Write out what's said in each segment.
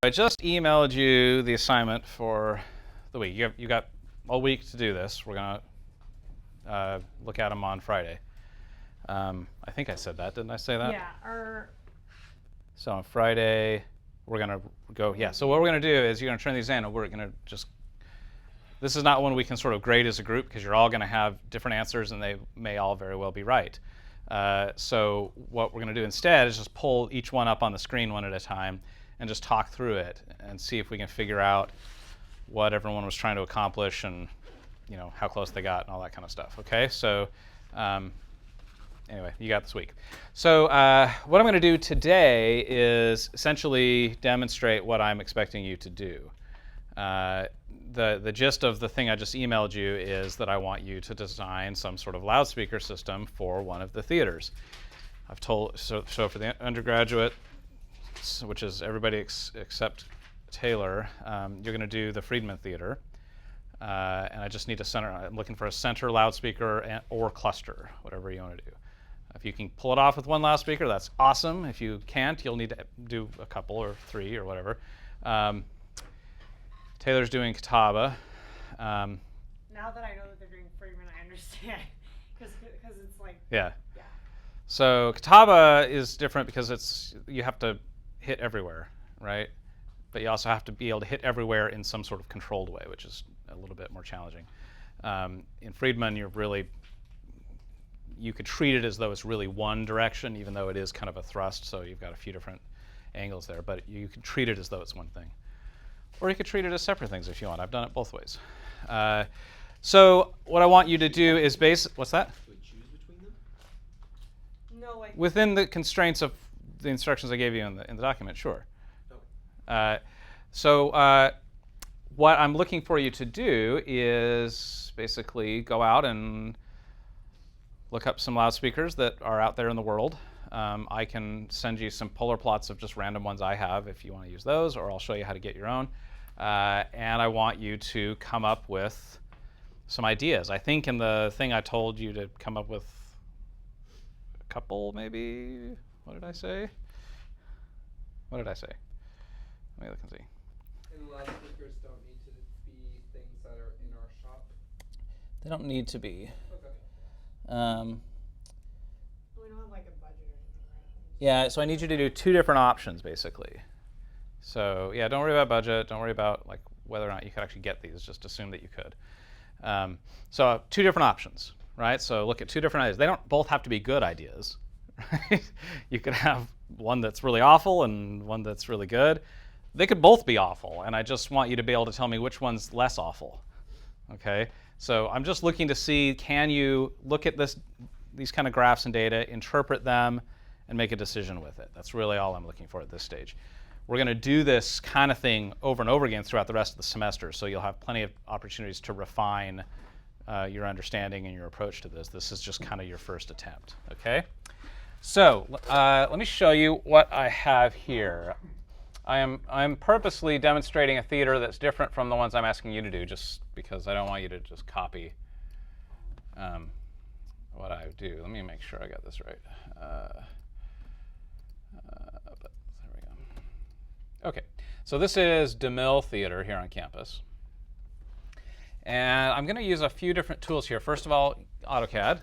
I just emailed you the assignment for the week. You got all week to do this. We're going to look at them on Friday. I think I said that. Didn't I say that? Yeah. So on Friday, we're going to go. Yeah. So what we're going to do is you're going to turn these in, and we're going to just. This is not one we can sort of grade as a group because you're all going to have different answers, and they may all very well be right. So what we're going to do instead is just pull each one up on the screen one at a time and just talk through it and see if we can figure out what everyone was trying to accomplish and how close they got and all that kind of stuff. Okay, so anyway, you got this week. So what I'm going to do today is essentially demonstrate what I'm expecting you to do. The gist of the thing I just emailed you is that I want you to design some sort of loudspeaker system for one of the theaters. I've told so for the undergraduate, which is everybody except Taylor, you're going to do the Friedman Theater, and I just need a center. I'm looking for a center loudspeaker or cluster, whatever you want to do. If you can pull it off with one loudspeaker, that's awesome. If you can't, you'll need to do a couple or three or whatever. Taylor's doing Catawba. Now that I know that they're doing Friedman, I understand because it's like yeah. So Catawba is different because you have to hit everywhere, right? But you also have to be able to hit everywhere in some sort of controlled way, which is a little bit more challenging. In Friedman, you could treat it as though it's really one direction, even though it is kind of a thrust, so you've got a few different angles there, but you can treat it as though it's one thing. Or you could treat it as separate things if you want. I've done it both ways. So what I want you to do is what's that? Do we choose between them? no, like Within the constraints of the instructions I gave you in the document, sure. Okay. So what I'm looking for you to do is basically go out and look up some loudspeakers that are out there in the world. I can send you some polar plots of just random ones I have if you want to use those, or I'll show you how to get your own. And I want you to come up with some ideas. I think in the thing I told you to come up with a couple, maybe. What did I say? Let me look and see. And loudspeakers don't need to be things that are in our shop? They don't need to be. Okay. we don't have like a budget or anything, right? Yeah, so I need you to do two different options, basically. So yeah, don't worry about budget. Don't worry about like whether or not you could actually get these. Just assume that you could. So two different options, right? So look at two different ideas. They don't both have to be good ideas. Right? You could have one that's really awful and one that's really good. They could both be awful, and I just want you to be able to tell me which one's less awful. Okay? So I'm just looking to see, can you look at these kind of graphs and data, interpret them, and make a decision with it. That's really all I'm looking for at this stage. We're going to do this kind of thing over and over again throughout the rest of the semester, so you'll have plenty of opportunities to refine your understanding and your approach to this. This is just kind of your first attempt. Okay? So let me show you what I have here. I'm purposely demonstrating a theater that's different from the ones I'm asking you to do, just because I don't want you to just copy what I do. Let me make sure I got this right. But there we go. OK, so this is DeMille Theater here on campus. And I'm going to use a few different tools here. First of all, AutoCAD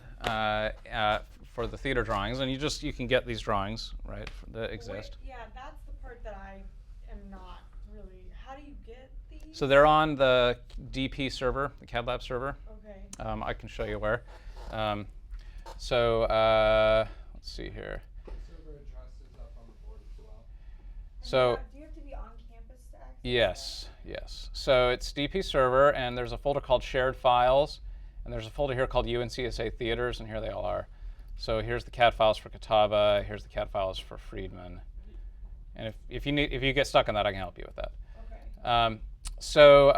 for the theater drawings. And you can get these drawings, right, that exist. Wait, yeah, that's the part that I am not really. How do you get these? So they're on the DP server, the CAD Lab server. Okay. I can show you where. Let's see here. Server address is up on the board as well. So Do you have to be on campus to access yes. So it's DP server, and there's a folder called shared files, and there's a folder here called UNCSA theaters, and here they all are. So here's the CAD files for Catawba. Here's the CAD files for Friedman. And if you get stuck on that, I can help you with that. Okay. So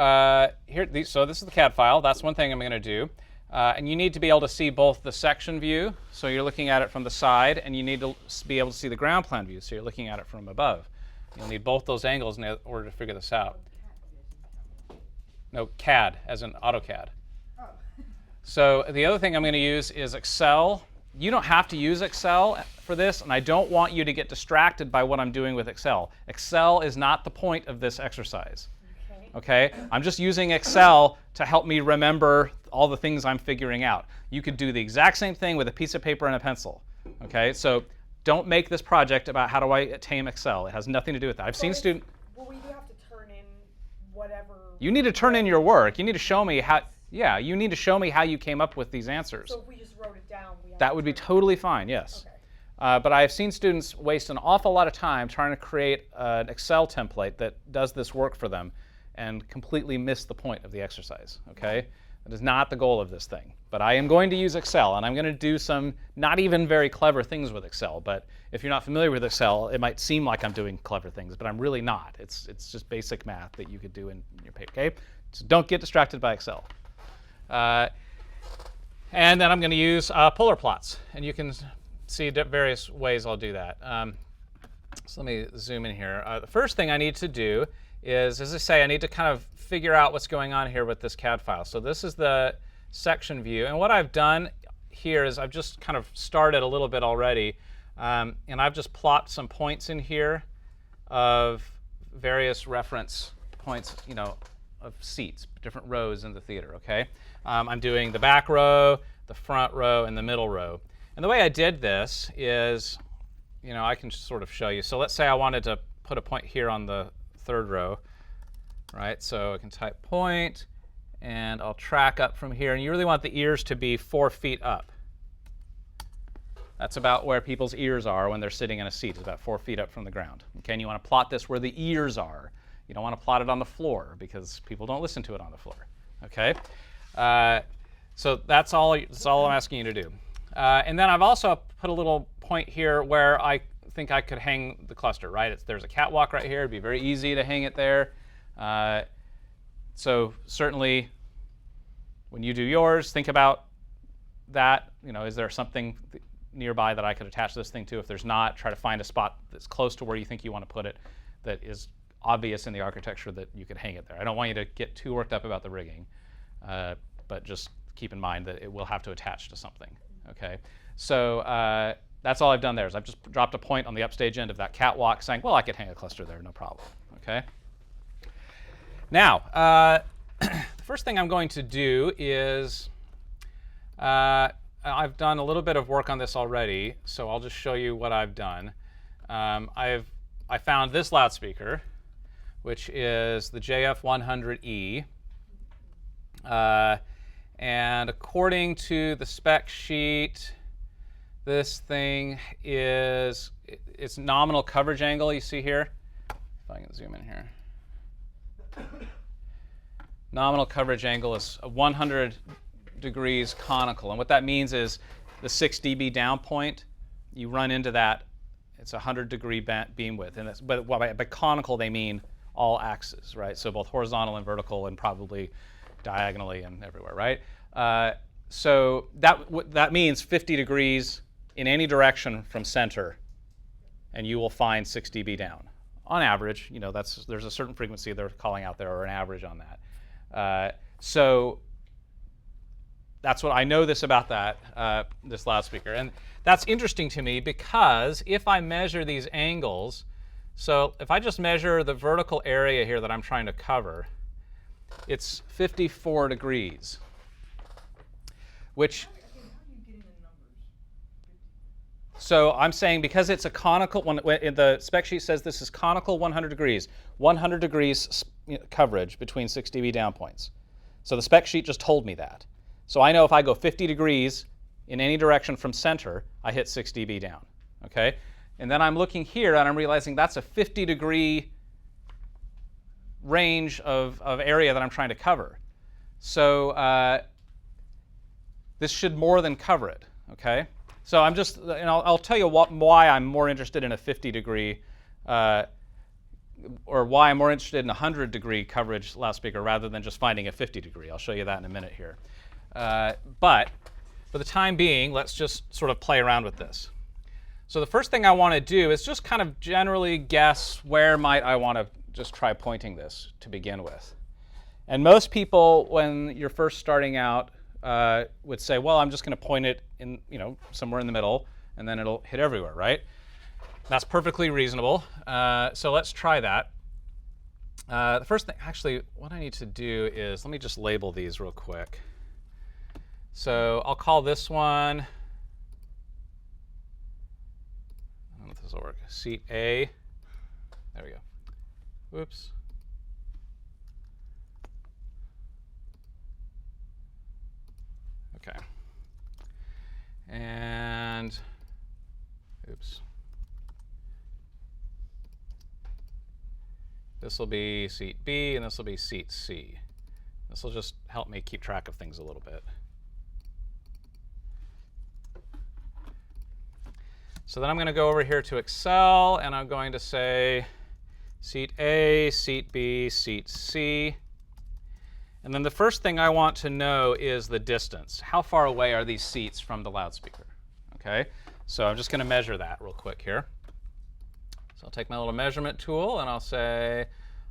this is the CAD file. That's one thing I'm going to do. And you need to be able to see both the section view, so you're looking at it from the side, and you need to be able to see the ground plan view, so you're looking at it from above. You'll need both those angles in order to figure this out. No, CAD, as in AutoCAD. So the other thing I'm going to use is Excel. You don't have to use Excel for this, and I don't want you to get distracted by what I'm doing with Excel. Excel is not the point of this exercise. Okay? I'm just using Excel to help me remember all the things I'm figuring out. You could do the exact same thing with a piece of paper and a pencil. Okay? So don't make this project about how do I tame Excel. It has nothing to do with that. I've seen students. Well, we do have to turn in whatever. You need to turn in your work. You need to show me how. Yeah, you need to show me how you came up with these answers. So if we just wrote it down, that would be totally fine. Yes. Okay. But I have seen students waste an awful lot of time trying to create an Excel template that does this work for them and completely miss the point of the exercise. Okay? That is not the goal of this thing. But I am going to use Excel, and I'm going to do some not even very clever things with Excel. But if you're not familiar with Excel, it might seem like I'm doing clever things, but I'm really not. It's just basic math that you could do in your paper. Okay? So don't get distracted by Excel. And then I'm going to use polar plots, and you can see various ways I'll do that. So let me zoom in here. The first thing I need to do is, as I say, I need to kind of figure out what's going on here with this CAD file. So this is the section view, and what I've done here is I've just kind of started a little bit already, and I've just plopped some points in here of various reference points, you know, of seats, different rows in the theater. Okay, I'm doing the back row, the front row, and the middle row. And the way I did this is, you know, I can sort of show you. So let's say I wanted to put a point here on the third row, right? So I can type point, and I'll track up from here. And you really want the ears to be 4 feet up. That's about where people's ears are when they're sitting in a seat. It's about 4 feet up from the ground. Okay, and you want to plot this where the ears are. You don't want to plot it on the floor because people don't listen to it on the floor. Okay, so that's all I'm asking you to do. And then I've also put a little point here where I think I could hang the cluster. Right, there's a catwalk right here. It'd be very easy to hang it there. So certainly, when you do yours, think about that. You know, is there something nearby that I could attach this thing to? If there's not, try to find a spot that's close to where you think you want to put it that is obvious in the architecture that you could hang it there. I don't want you to get too worked up about the rigging, but just keep in mind that it will have to attach to something. Okay, so that's all I've done there is I've just dropped a point on the upstage end of that catwalk saying, well, I could hang a cluster there, no problem. Okay. Now, the first thing I'm going to do is I've done a little bit of work on this already, so I'll just show you what I've done. I found this loudspeaker, which is the JF100E. And according to the spec sheet, this thing is, its nominal coverage angle, you see here. If I can zoom in here. Nominal coverage angle is 100 degrees conical. And what that means is the 6 dB down point, you run into that, it's a 100-degree beam width. And that's, but by conical, they mean all axes, right? So both horizontal and vertical and probably diagonally and everywhere, right? So that means 50 degrees in any direction from center, and you will find 6 dB down. On average, you know, there's a certain frequency they're calling out there, or an average on that. So that's what I know this about that, this loudspeaker. And that's interesting to me because if I measure these angles, so if I just measure the vertical area here that I'm trying to cover, it's 54 degrees, which, so I'm saying because it's a conical, when the spec sheet says this is conical 100 degrees, 100 degrees coverage between 6 dB down points. So the spec sheet just told me that. So I know if I go 50 degrees in any direction from center, I hit 6 dB down, okay? And then I'm looking here and I'm realizing that's a 50-degree range of area that I'm trying to cover. So this should more than cover it, okay? So I'm just, and I'll tell you why I'm more interested in a 50-degree, or why I'm more interested in a 100-degree coverage loudspeaker rather than just finding a 50-degree. I'll show you that in a minute here. But for the time being, let's just sort of play around with this. So the first thing I want to do is just kind of generally guess where might I want to just try pointing this to begin with. And most people, when you're first starting out, would say, well, I'm just going to point it in, you know, somewhere in the middle. and then it'll hit everywhere, right? That's perfectly reasonable. So let's try that. The first thing, actually, what I need to do is, let me just label these real quick. So I'll call this one, I don't know if this will work, seat A. There we go. Whoops. Okay. And, oops. This will be seat B, and this will be seat C. This will just help me keep track of things a little bit. So then I'm going to go over here to Excel, and I'm going to say seat A, seat B, seat C. And then the first thing I want to know is the distance. How far away are these seats from the loudspeaker? Okay, so I'm just going to measure that real quick here. So I'll take my little measurement tool, and I'll say,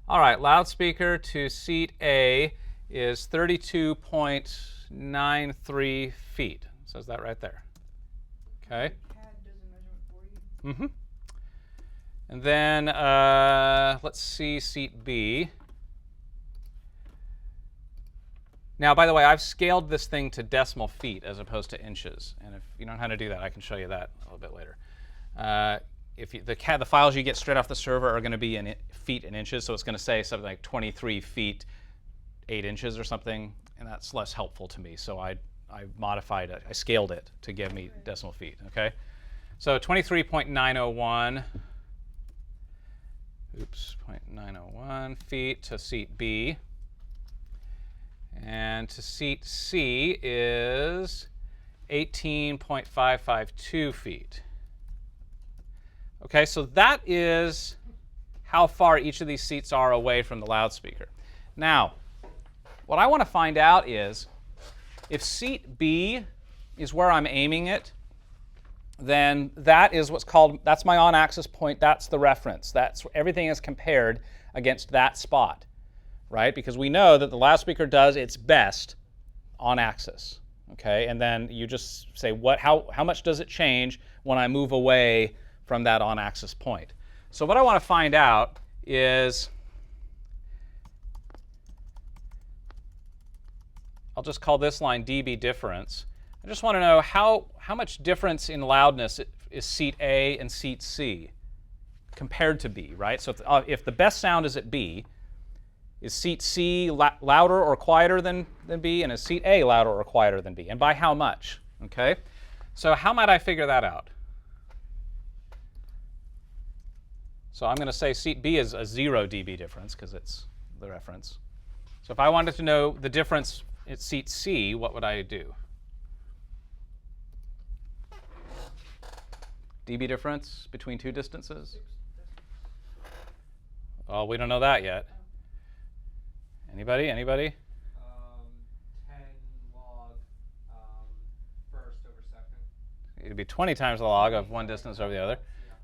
all right, loudspeaker to seat A is 32.93 feet. It says that right there. Okay. Mm-hmm. And then let's see seat B. Now, by the way, I've scaled this thing to decimal feet as opposed to inches. And if you don't know how to do that, I can show you that a little bit later. If you, the files you get straight off the server are going to be in feet and inches, so it's going to say something like 23 feet, 8 inches or something, and that's less helpful to me. So I modified it. I scaled it to give me decimal feet. Okay. So 23.901, oops, 0.901 feet to seat B. And to seat C is 18.552 feet. Okay, so that is how far each of these seats are away from the loudspeaker. Now, what I want to find out is if seat B is where I'm aiming it, then that is what's called, that's my on-axis point, that's the reference. That's everything is compared against that spot, right? Because we know that the loudspeaker does its best on axis, okay? And then you just say, how much does it change when I move away from that on-axis point? So what I want to find out is, I'll just call this line dB difference. I just want to know how much difference in loudness is seat A and seat C compared to B, right? So if the best sound is at B, is seat C louder or quieter than B, and is seat A louder or quieter than B, and by how much? Okay, so how might I figure that out? So I'm going to say seat B is a 0 dB difference because it's the reference. So if I wanted to know the difference at seat C, what would I do? dB difference between two distances? Well, we don't know that yet. Anybody? 10 log first over second. It'd be 20 times the log of one distance over the other.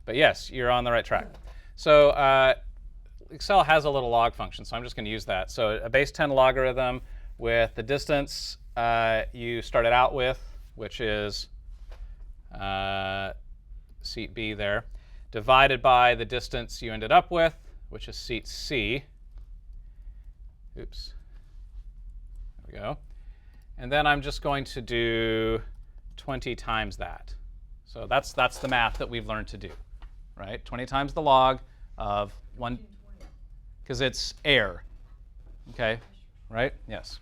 But yes, you're on the right track. So Excel has a little log function, so I'm just going to use that. So a base 10 logarithm with the distance you started out with, which is seat B there, divided by the distance you ended up with, which is seat C. Oops. There we go. And then I'm just going to do 20 times that. So that's the math that we've learned to do, right? 20 times the log of 1, because it's air. Okay, right? Yes.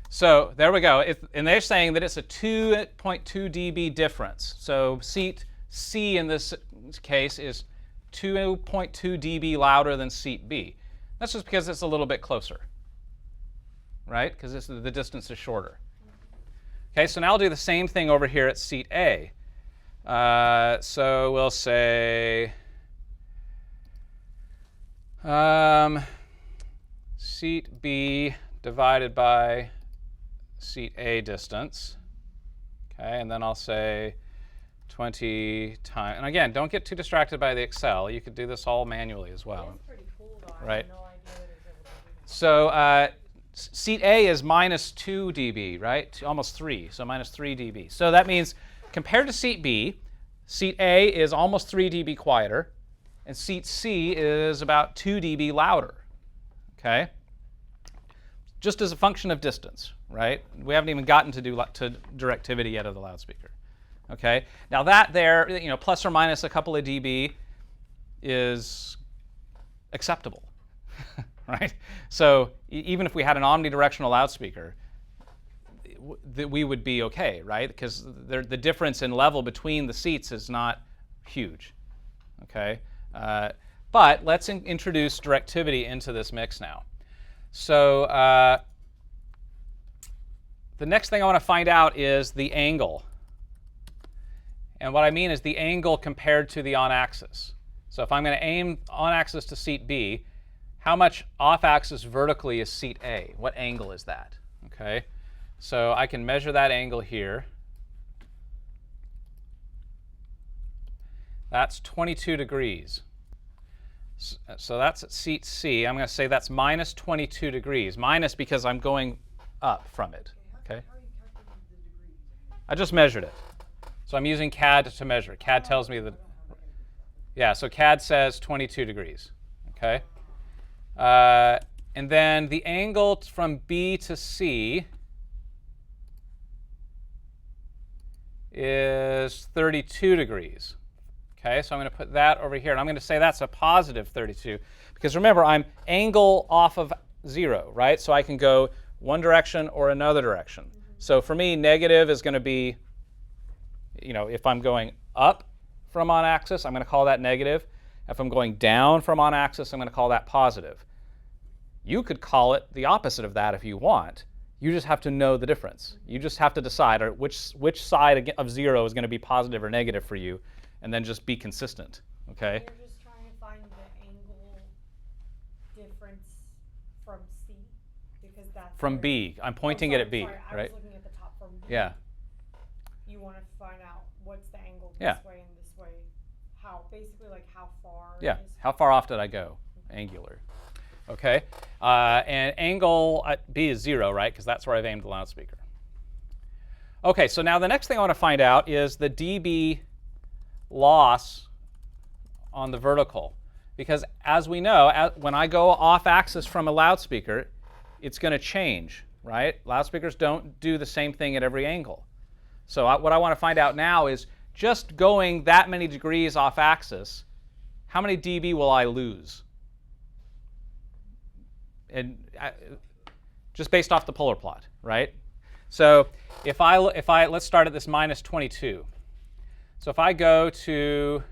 So there we go. And they're saying that it's a 2.2 dB difference. So seat C in this case is 2.2 dB louder than seat B. That's just because it's a little bit closer, right? Because the distance is shorter. Okay, so now I'll do the same thing over here at seat A. So we'll say seat B divided by seat A distance. Okay, and then I'll say 20 times, and again, don't get too distracted by the Excel. You could do this all manually as well. It's pretty cool, though. Right. I had no idea it was able to do that. So seat A is minus 2 dB, right? Almost 3, so minus 3 dB. So that means compared to seat B, Seat A is almost 3 dB quieter, and seat C is about 2 dB louder. Okay? Just as a function of distance, right? We haven't even gotten to directivity yet of the loudspeaker. Okay? Now that there, plus or minus a couple of dB is acceptable, right? So even if we had an omnidirectional loudspeaker, we would be okay, right? Because the difference in level between the seats is not huge, okay? But let's introduce directivity into this mix now. So the next thing I want to find out is the angle. And what I mean is the angle compared to the on-axis. So if I'm going to aim on-axis to seat B, how much off-axis vertically is seat A? What angle is that? Okay, so I can measure that angle here. That's 22 degrees. So that's at seat C. I'm going to say that's minus 22 degrees. Minus because I'm going up from it. Okay. How are you calculating the degrees? I just measured it. So I'm using CAD to measure. CAD tells me that. Yeah, so CAD says 22 degrees. Okay. And then the angle from B to C is 32 degrees. Okay, so I'm going to put that over here, and I'm going to say that's a positive 32, because remember, I'm angle off of 0, right? So I can go one direction or another direction. So for me, negative is going to be, if I'm going up from on-axis, I'm going to call that negative. If I'm going down from on-axis, I'm going to call that positive. You could call it the opposite of that if you want. You just have to know the difference. You just have to decide which side of 0 is going to be positive or negative for you, and then just be consistent, okay? You're just trying to find the angle difference from C, because that's From where- B. I'm pointing it at B, sorry, I right? was looking at the top from B. Yeah. You want to find out what's the angle this Yeah. way and this way. How, basically like how far Yeah. is How far off did I go? Angular. Okay. And angle at B is 0, right? Because that's where I've aimed the loudspeaker. Okay, so now the next thing I want to find out is the dB loss on the vertical, because as we know, when I go off axis from a loudspeaker, it's going to change, right? Loudspeakers don't do the same thing at every angle. So what I want to find out now is just going that many degrees off axis, how many dB will I lose? And just based off the polar plot, right? So if I let's start at this minus 22. So if I go to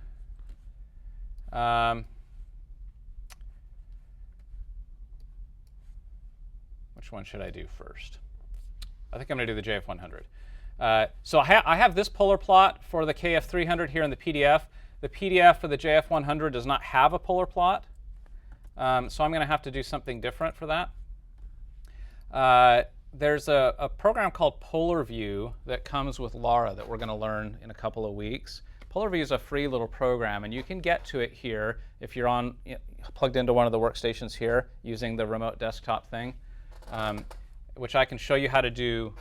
which one should I do first? I think I'm going to do the JF100. So I have this polar plot for the KF300 here in the PDF. The PDF for the JF100 does not have a polar plot, so I'm going to have to do something different for that. There's a program called PolarView that comes with LARA that we're going to learn in a couple of weeks. PolarView is a free little program, and you can get to it here if you're plugged into one of the workstations here using the remote desktop thing, which I can show you how to do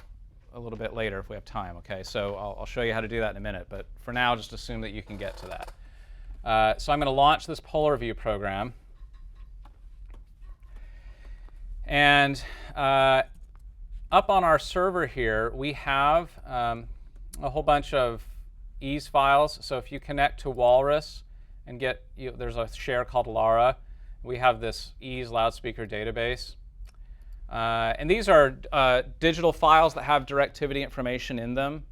a little bit later if we have time. Okay, so I'll show you how to do that in a minute, but for now, just assume that you can get to that. So I'm going to launch this PolarView program, and up on our server here, we have a whole bunch of ease files. So if you connect to Walrus and there's a share called LARA. We have this ease loudspeaker database. And these are digital files that have directivity information in them.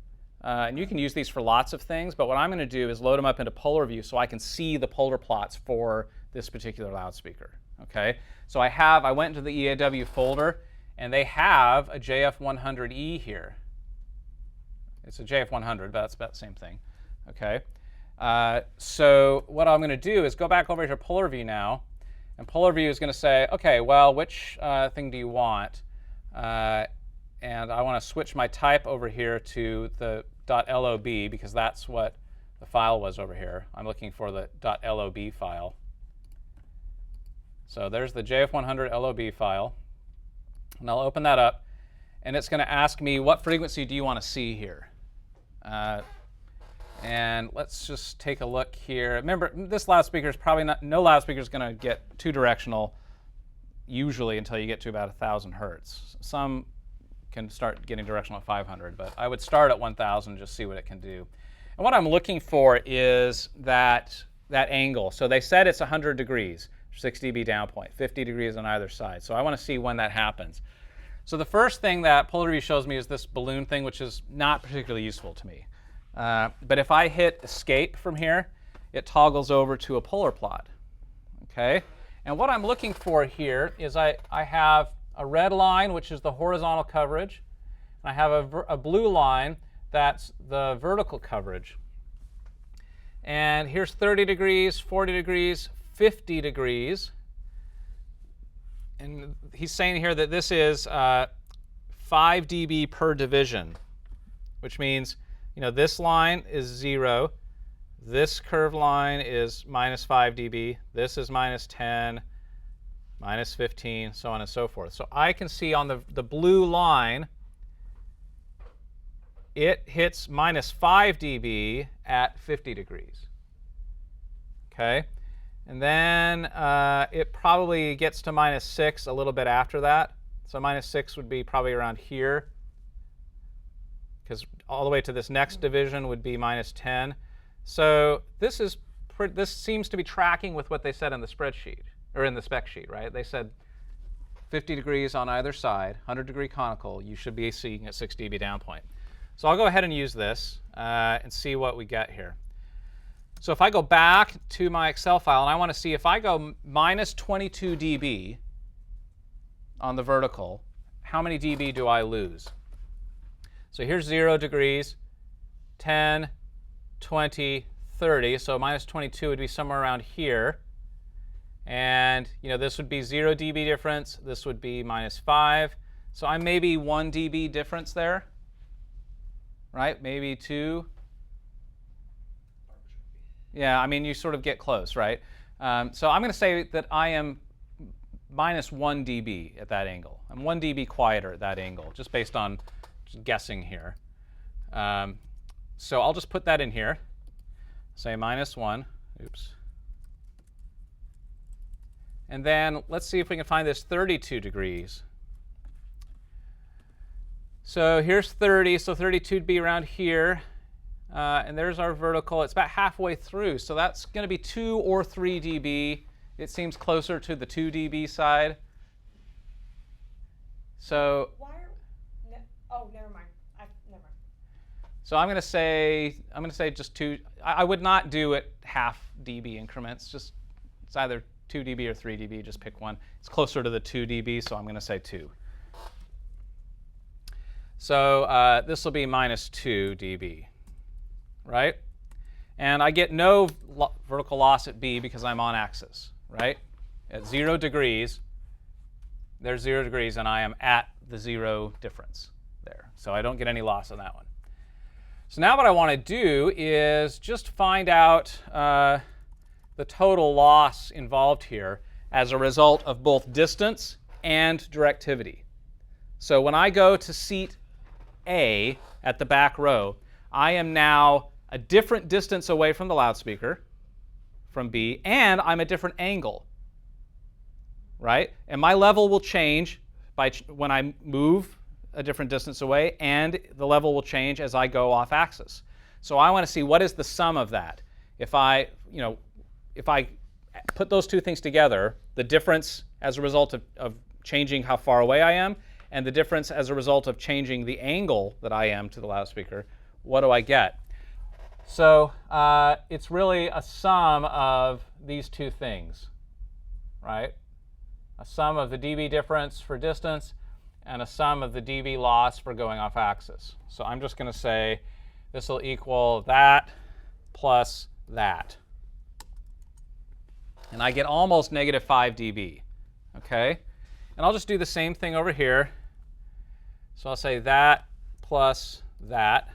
And you can use these for lots of things, but what I'm going to do is load them up into PolarView so I can see the polar plots for this particular loudspeaker. Okay? So I went into the EAW folder, and they have a JF100E here. It's a JF100, but that's about the same thing. Okay? So what I'm going to do is go back over to PolarView now, and PolarView is going to say, okay, well, which thing do you want? And I want to switch my type over here to the .lob, because that's what the file was over here. I'm looking for the .lob file. So there's the JF100 LOB file. And I'll open that up, and it's going to ask me, what frequency do you want to see here? And let's just take a look here. Remember, this loudspeaker is probably not, no loudspeaker is going to get two directional usually until you get to about 1,000 hertz. Some can start getting directional at 500, but I would start at 1,000 and just see what it can do. And what I'm looking for is that angle. So they said it's 100 degrees, 6 dB down point, 50 degrees on either side. So I want to see when that happens. So the first thing that polar review shows me is this balloon thing, which is not particularly useful to me. But if I hit escape from here, it toggles over to a polar plot. Okay? And what I'm looking for here is I have a red line, which is the horizontal coverage. And I have a blue line, that's the vertical coverage. And here's 30 degrees, 40 degrees, 50 degrees. And he's saying here that this is 5 dB per division, which means, you know, this line is 0. This curved line is minus 5 dB. This is minus 10, minus 15, so on and so forth. So I can see on the blue line, it hits minus 5 dB at 50 degrees. Okay? And then it probably gets to minus 6 a little bit after that. So minus 6 would be probably around here, because all the way to this next division would be minus 10. So this seems to be tracking with what they said in the spreadsheet, or in the spec sheet, right? They said 50 degrees on either side, 100-degree conical, you should be seeing a 6 dB down point. So I'll go ahead and use this and see what we get here. So if I go back to my Excel file, and I want to see if I go minus 22 dB on the vertical, how many dB do I lose? So here's 0 degrees, 10, 20, 30. So minus 22 would be somewhere around here. And you know, this would be 0 dB difference. This would be minus 5. So I'm maybe 1 dB difference there, right? Maybe 2. Yeah, I mean, you sort of get close, right? So I'm going to say that I am minus 1 dB at that angle. I'm 1 dB quieter at that angle, just based on just guessing here. So I'll just put that in here. Say minus 1. Oops. And then let's see if we can find this 32 degrees. So here's 30, so 32 would be around here. And there's our vertical. It's about halfway through, so that's going to be 2 or 3 dB. It seems closer to the 2 dB side. So oh, never mind. Never mind. So I'm going to say just 2. I would not do it half dB increments. Just it's either 2 dB or 3 dB. Just pick one. It's closer to the 2 dB, so I'm going to say 2. So this will be minus 2 dB, right? And I get no vertical loss at B because I'm on axis, right? At 0 degrees, there's 0 degrees, and I am at the 0 difference there. So I don't get any loss on that one. So now what I want to do is just find out the total loss involved here as a result of both distance and directivity. So when I go to seat A at the back row, I am now a different distance away from the loudspeaker, from B, and I'm a different angle, right? And my level will change when I move a different distance away, and the level will change as I go off axis. So I want to see what is the sum of that. If I put those two things together, the difference as a result of changing how far away I am, and the difference as a result of changing the angle that I am to the loudspeaker, what do I get? So it's really a sum of these two things, right? A sum of the dB difference for distance and a sum of the dB loss for going off axis. So I'm just going to say this will equal that plus that. And I get almost negative 5 dB, okay? And I'll just do the same thing over here. So I'll say that plus that,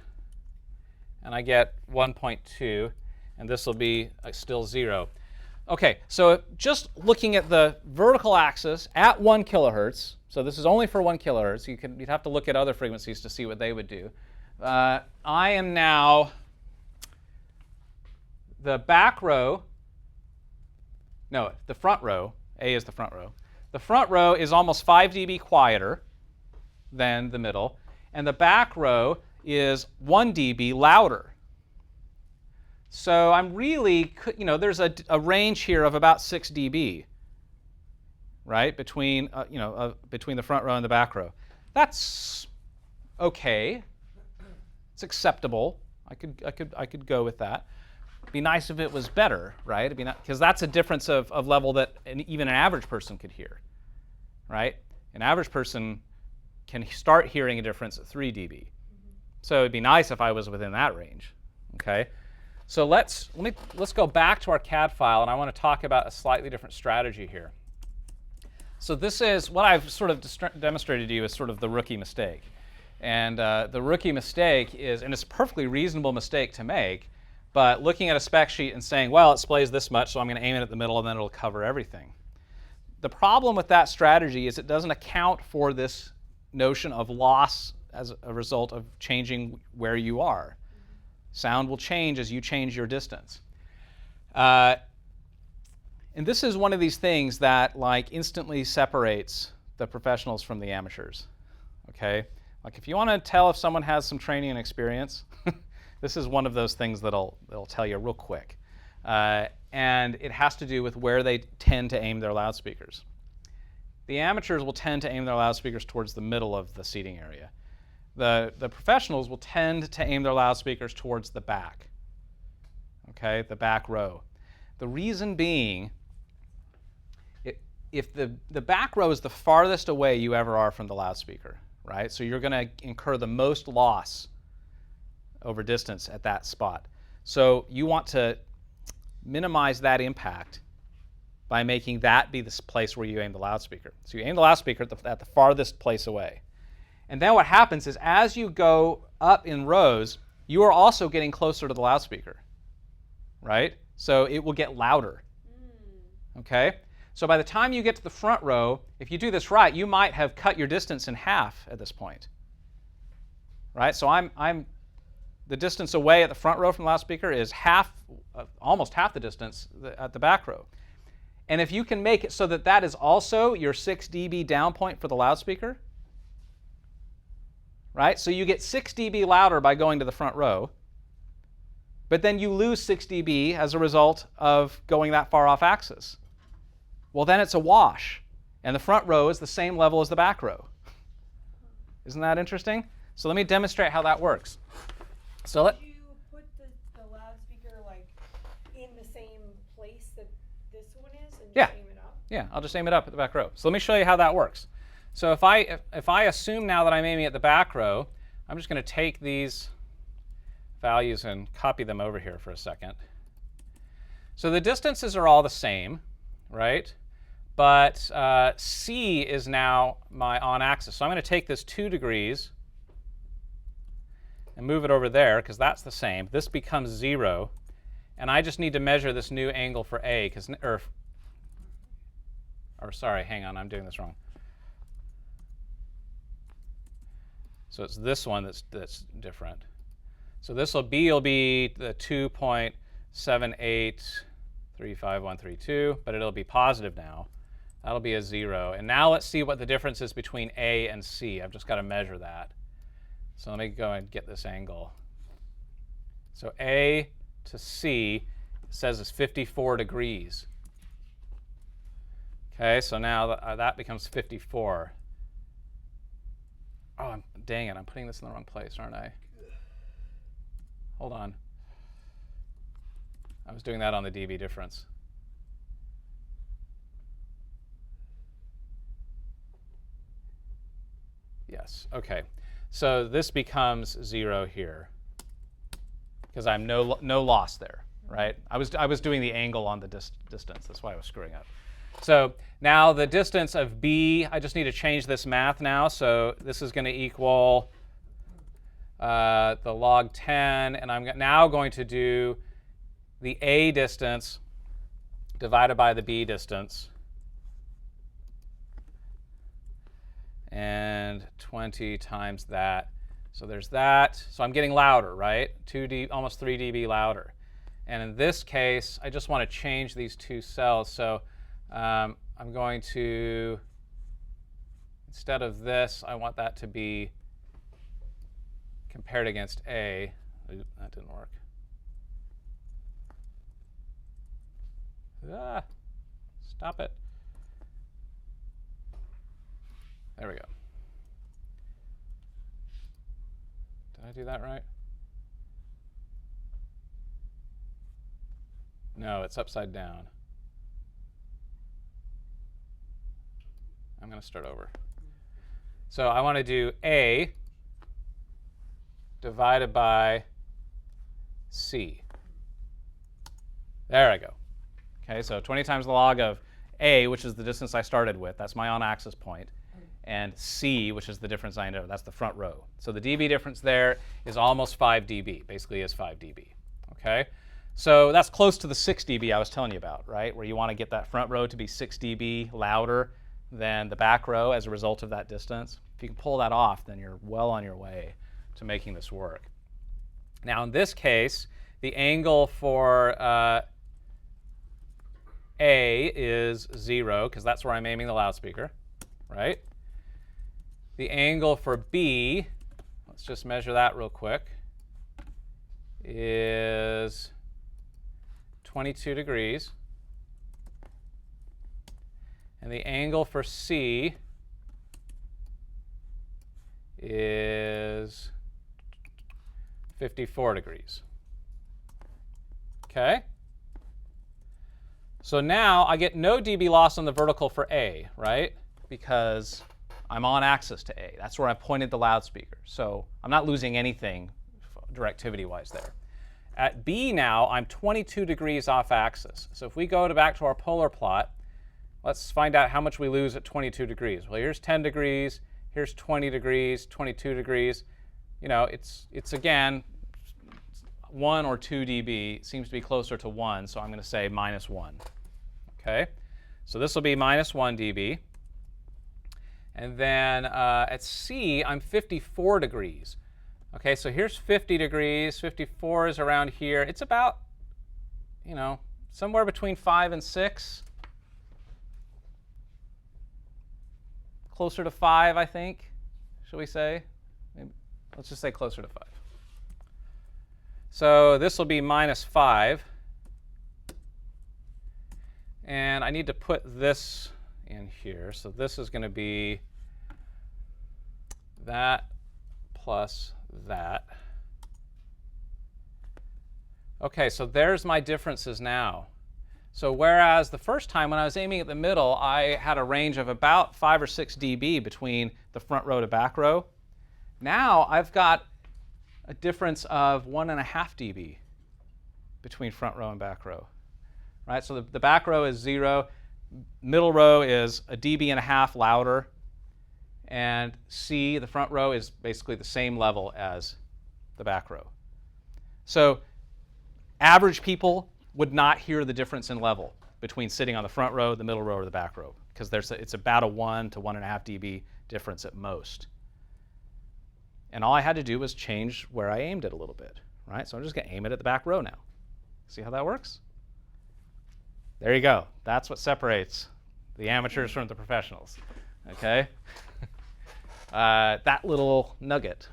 and I get 1.2, and this will be still 0. Okay, so just looking at the vertical axis at 1 kilohertz, so this is only for 1 kilohertz. You'd have to look at other frequencies to see what they would do. I am now the back row, no, the front row, A is the front row. The front row is almost 5 dB quieter than the middle, and the back row is 1 dB louder. So I'm really, there's a range here of about 6 dB, right, between between the front row and the back row. That's okay. It's acceptable. I could go with that. It'd be nice if it was better, right? It'd be because that's a difference of level that even an average person could hear, right? An average person can start hearing a difference at 3 dB. So it'd be nice if I was within that range, okay? So let's go back to our CAD file, and I want to talk about a slightly different strategy here. So this is what I've sort of demonstrated to you as sort of the rookie mistake. And the rookie mistake is, and it's a perfectly reasonable mistake to make, but looking at a spec sheet and saying, well, it displays this much, so I'm going to aim it at the middle, and then it'll cover everything. The problem with that strategy is it doesn't account for this notion of loss as a result of changing where you are. Sound will change as you change your distance. And this is one of these things that instantly separates the professionals from the amateurs. Okay? Like if you want to tell if someone has some training and experience, this is one of those things that'll tell you real quick. And it has to do with where they tend to aim their loudspeakers. The amateurs will tend to aim their loudspeakers towards the middle of the seating area. The professionals will tend to aim their loudspeakers towards the back, okay, the back row. The reason being, if the back row is the farthest away you ever are from the loudspeaker, right? So you're going to incur the most loss over distance at that spot. So you want to minimize that impact by making that be the place where you aim the loudspeaker. So you aim the loudspeaker at the farthest place away. And then what happens is as you go up in rows, you are also getting closer to the loudspeaker, right? So it will get louder, okay? So by the time you get to the front row, if you do this right, you might have cut your distance in half at this point, right? So I'm the distance away at the front row from the loudspeaker is almost half the distance at the back row. And if you can make it so that that is also your 6 dB down point for the loudspeaker, right? So you get 6 dB louder by going to the front row, but then you lose 6 dB as a result of going that far off axis. Well, then it's a wash, and the front row is the same level as the back row. Isn't that interesting? So let me demonstrate how that works. So Did you put the loudspeaker in the same place that this one is and just aim it up? Yeah, I'll just aim it up at the back row. So let me show you how that works. So if I assume now that I'm aiming at the back row, I'm just going to take these values and copy them over here for a second. So the distances are all the same, right? But C is now my on-axis. So I'm going to take this 2 degrees and move it over there, because that's the same. This becomes 0. And I just need to measure this new angle for A, or sorry, hang on, I'm doing this wrong. So it's this one that's different. So this will be the 2.7835132, but it'll be positive now. That'll be a 0. And now let's see what the difference is between A and C. I've just got to measure that. So let me go and get this angle. So A to C says it's 54 degrees. Okay, so now that becomes 54. Oh, dang it, I'm putting this in the wrong place, aren't I? Hold on. I was doing that on the dB difference. Yes, okay. So this becomes 0 here, because I'm no loss there, right? I was doing the angle on the distance. That's why I was screwing up. So now the distance of B, I just need to change this math now. So this is going to equal the log 10, and I'm now going to do the A distance divided by the B distance, and 20 times that. So there's that. So I'm getting louder, right? Almost 3 dB louder. And in this case, I just want to change these two cells. So I'm going to, instead of this, I want that to be compared against A. Ooh, that didn't work. Ah, stop it. There we go. Did I do that right? No, it's upside down. I'm going to start over. So I want to do A divided by C. There I go. Okay, so 20 times the log of A, which is the distance I started with. That's my on-axis point. And C, which is the difference I know. That's the front row. So the dB difference there is almost 5 dB. Basically is 5 dB. Okay? So that's close to the 6 dB I was telling you about, right? Where you want to get that front row to be 6 dB louder than the back row as a result of that distance. If you can pull that off, then you're well on your way to making this work. Now in this case, the angle for A is 0, because that's where I'm aiming the loudspeaker, right? The angle for B, let's just measure that real quick, is 22 degrees. And the angle for C is 54 degrees. Okay? So now I get no dB loss on the vertical for A, right? Because I'm on axis to A. That's where I pointed the loudspeaker. So I'm not losing anything directivity-wise there. At B now, I'm 22 degrees off axis. So if we go back to our polar plot, let's find out how much we lose at 22 degrees. Well, here's 10 degrees. Here's 20 degrees, 22 degrees. You know, it's again, 1 or 2 dB. It seems to be closer to 1, so I'm going to say minus 1. Okay? So this will be minus 1 dB. And then at C, I'm 54 degrees. Okay, so here's 50 degrees. 54 is around here. It's about, you know, somewhere between 5 and 6. Closer to 5, I think, shall we say? Maybe, let's just say closer to 5. So this will be minus 5. And I need to put this in here. So this is going to be that plus that. OK, so there's my differences now. So whereas the first time when I was aiming at the middle, I had a range of about 5 or 6 dB between the front row to back row, now I've got a difference of 1.5 dB between front row and back row. Right? So the back row is 0. Middle row is 1.5 dB louder. And C, the front row, is basically the same level as the back row. So average people would not hear the difference in level between sitting on the front row, the middle row, or the back row, because it's about a 1 to 1.5 dB difference at most. And all I had to do was change where I aimed it a little bit, right? So I'm just going to aim it at the back row now. See how that works? There you go. That's what separates the amateurs from the professionals. Okay? That little nugget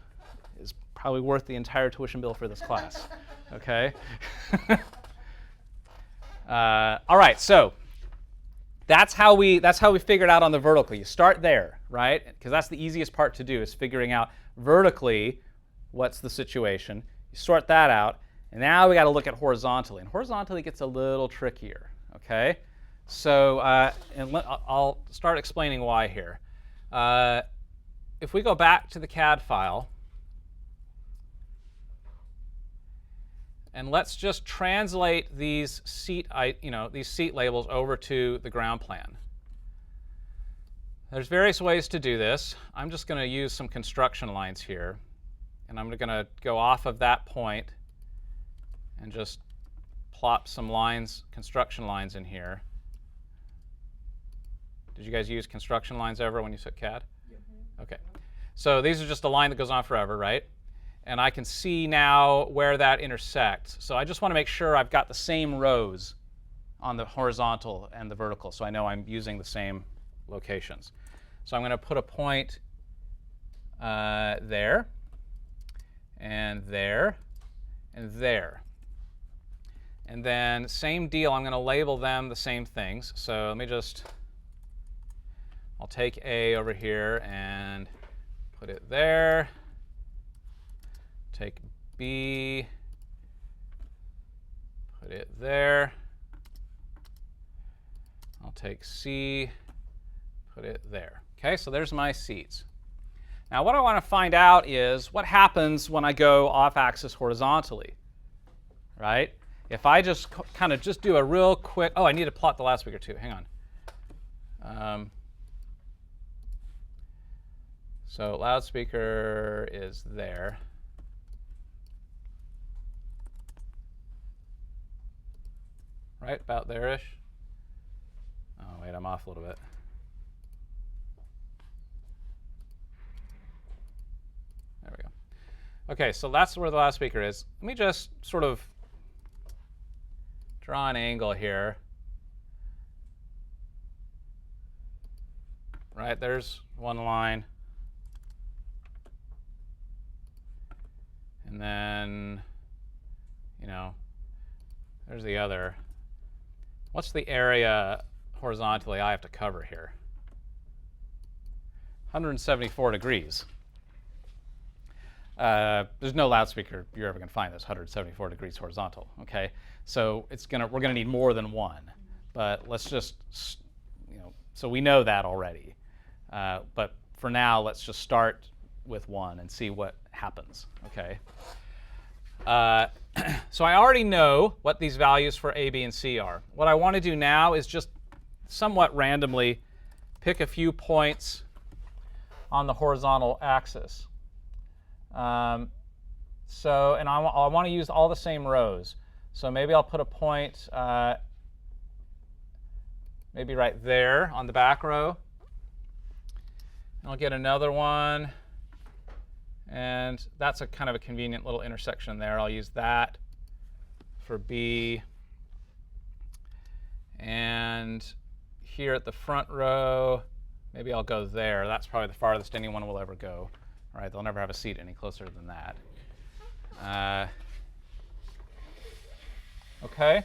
is probably worth the entire tuition bill for this class. Okay? All right, so that's how we figured out on the vertical. You start there, right? Because that's the easiest part to do, is figuring out vertically what's the situation. You sort that out, and now we got to look at horizontally. And horizontally gets a little trickier. Okay, so I'll start explaining why here. If we go back to the CAD file, and let's just translate these seat labels over to the ground plan. There's various ways to do this. I'm just going to use some construction lines here, and I'm going to go off of that point and just plop some lines, construction lines in here. Did you guys use construction lines ever when you took CAD? Yep. Okay. So these are just a line that goes on forever, right? and I can see now where that intersects. So I just want to make sure I've got the same rows on the horizontal and the vertical, so I know I'm using the same locations. So I'm going to put a point there, and there, and there. And then same deal, I'm going to label them the same things. So let me just, I'll take A over here and put it there. Take B, put it there. I'll take C, put it there. Okay, so there's my seats. Now what I want to find out is what happens when I go off-axis horizontally, right? If I just kind of just do a real quick, oh, I need to plot the loudspeaker too. Hang on. So loudspeaker is there. Right, about there-ish. Oh, wait, I'm off a little bit. There we go. OK, so that's where the loudspeaker is. Let me just sort of draw an angle here. Right, there's one line. And then, you know, there's the other. What's the area horizontally I have to cover here? 174 degrees. There's no loudspeaker you're ever going to find that's 174 degrees horizontal. Okay, so we're going to need more than one. But let's just, you know, so we know that already. But for now, let's just start with one and see what happens. Okay. So I already know what these values for A, B, and C are. What I want to do now is just somewhat randomly pick a few points on the horizontal axis. And I want to use all the same rows. So maybe I'll put a point maybe right there on the back row. And I'll get another one. And that's a kind of a convenient little intersection there. I'll use that for B. And here at the front row, maybe I'll go there. That's probably the farthest anyone will ever go. All right, they'll never have a seat any closer than that. OK,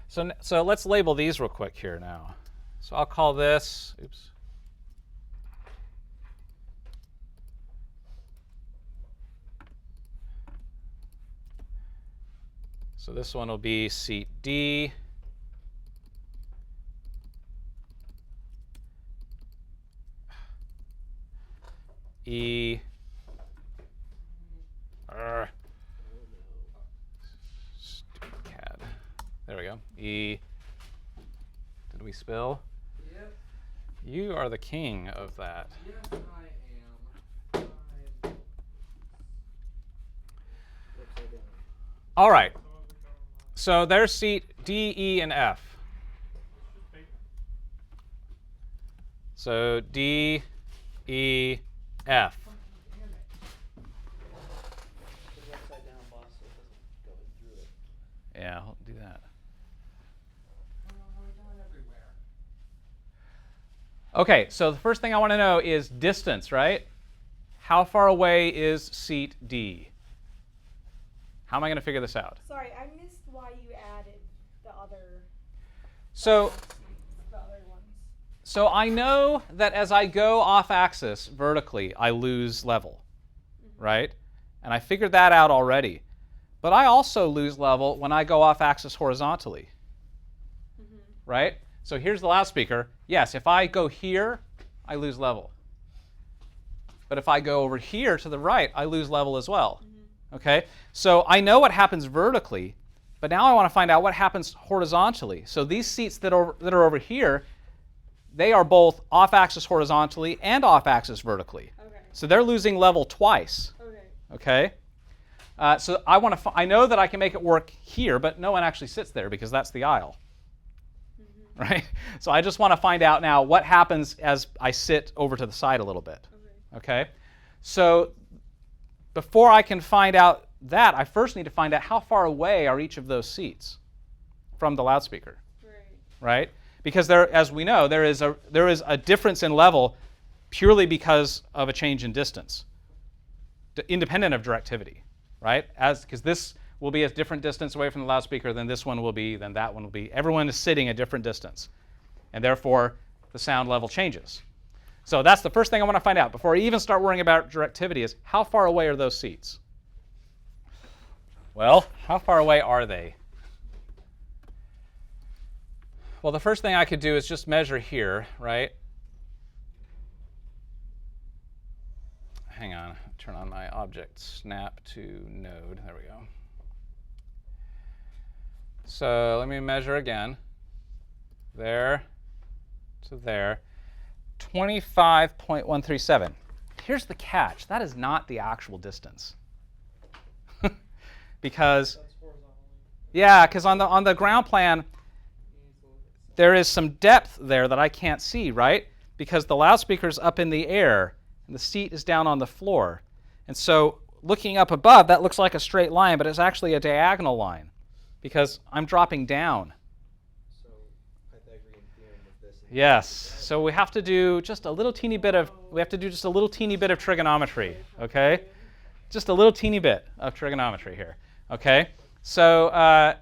so let's label these real quick here now. So I'll call this, oops. So this one will be seat D. E. Stupid CAD. There we go. E. Did we spill? Yep. You are the king of that. Yes, I am. All right. So there's seat D, E, and F. So D, E, F. Yeah, I'll do that. OK, so the first thing I want to know is distance, right? How far away is seat D? How am I going to figure this out? Sorry, I missed why you added the other. So The other ones. So I know that as I go off axis vertically, I lose level, right? And I figured that out already. But I also lose level when I go off axis horizontally, right? So here's the loudspeaker. Yes, if I go here, I lose level. But if I go over here to the right, I lose level as well. Okay? So I know what happens vertically, but now I want to find out what happens horizontally. So these seats that are over here, they are both off-axis horizontally and off-axis vertically. Okay. So they're losing level twice. Okay. Okay? So I know that I can make it work here, but no one actually sits there because that's the aisle. Right? So I just want to find out now what happens as I sit over to the side a little bit. Okay? So before I can find out that, I first need to find out how far away are each of those seats from the loudspeaker, right? Because there, as we know, there is a difference in level purely because of a change in distance, independent of directivity, right? Because this will be a different distance away from the loudspeaker than this one will be, than that one will be. Everyone is sitting a different distance, and therefore the sound level changes. So that's the first thing I want to find out before I even start worrying about directivity is how far away are those seats? Well, how far away are they? Well, the first thing I could do is just measure here, right? Hang on, turn on my object snap to node. There we go. So let me measure again. There to there. 25.137. Here's the catch. That is not the actual distance. Because, yeah, because on the ground plan, there is some depth there that I can't see, right? Because the loudspeaker's up in the air and the seat is down on the floor. And so looking up above, that looks like a straight line, but it's actually a diagonal line because I'm dropping down. So Pythagorean theorem of this. Yes. So we have to do just a little teeny bit of trigonometry, okay? Just a little teeny bit of trigonometry here, okay? So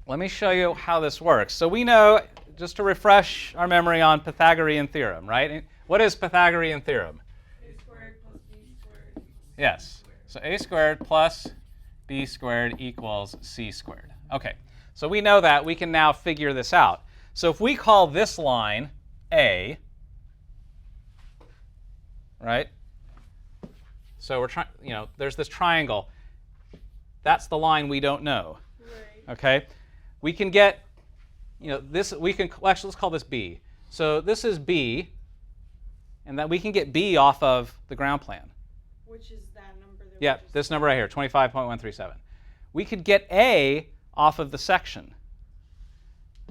let me show you how this works. So we know, just to refresh our memory on Pythagorean theorem, right? What is Pythagorean theorem? A squared plus b squared. Yes. So a squared plus b squared equals c squared. Okay. So we know that. We can now figure this out. So if we call this line A, right? So we're trying, there's this triangle. That's the line we don't know. Right. Okay? We can get, this, actually, let's call this B. So this is B, and then we can get B off of the ground plan. Which is that number that Yeah, this number right here, 25.137. We could get A off of the section,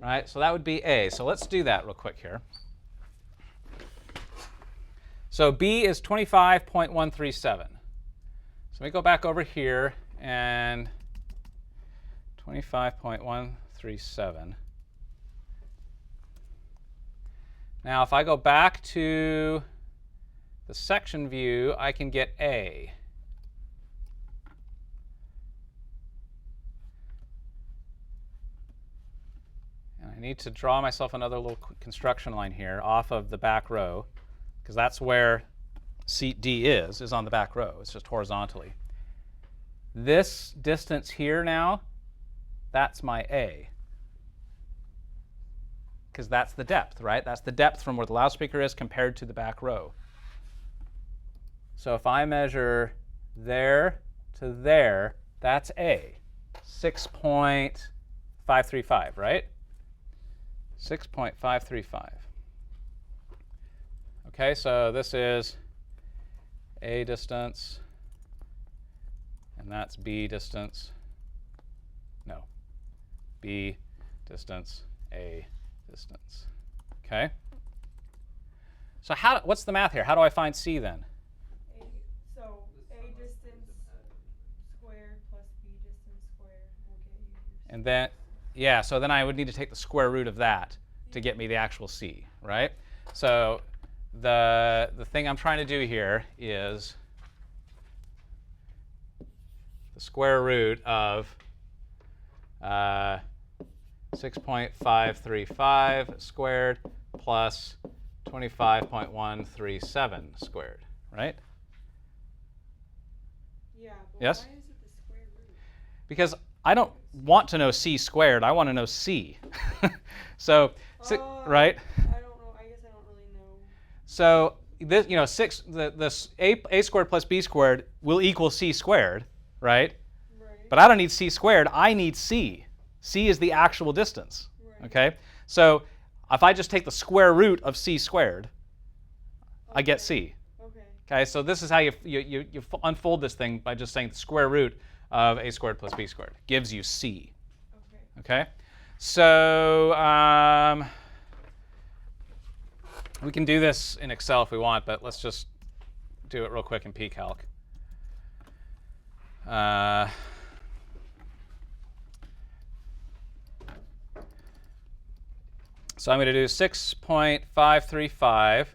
right? So that would be A. So let's do that real quick here. So B is 25.137. So let me go back over here and 25.137. Now, if I go back to the section view, I can get A. And I need to draw myself another little construction line here off of the back row, because that's where seat D is on the back row. It's just horizontally. This distance here now, that's my A, because that's the depth, right? That's the depth from where the loudspeaker is compared to the back row. So if I measure there to there, that's A, 6.535, right? 6.535. Okay, so this is A distance, and that's B distance. No, B distance, A distance. Okay? So what's the math here? How do I find C then? So A distance squared plus B distance squared will get you your And then, yeah, so then I would need to take the square root of that to get me the actual C, right? So the thing I'm trying to do here is the square root of 6.535 squared plus 25.137 squared, right? Yeah, but Yes? why is it the square root? Because I don't want to know C squared. I want to know C. So, right? I don't know. I guess I don't really know. So this, A squared plus B squared will equal C squared, right? Right. But I don't need C squared. I need C. C is the actual distance. Right. Okay? So if I just take the square root of C squared, I get C. Okay. Okay? So this is how you unfold this thing by just saying the square root of A squared plus B squared gives you C. Okay. Okay? So we can do this in Excel if we want, but let's just do it real quick in pCalc. So I'm going to do 6.535,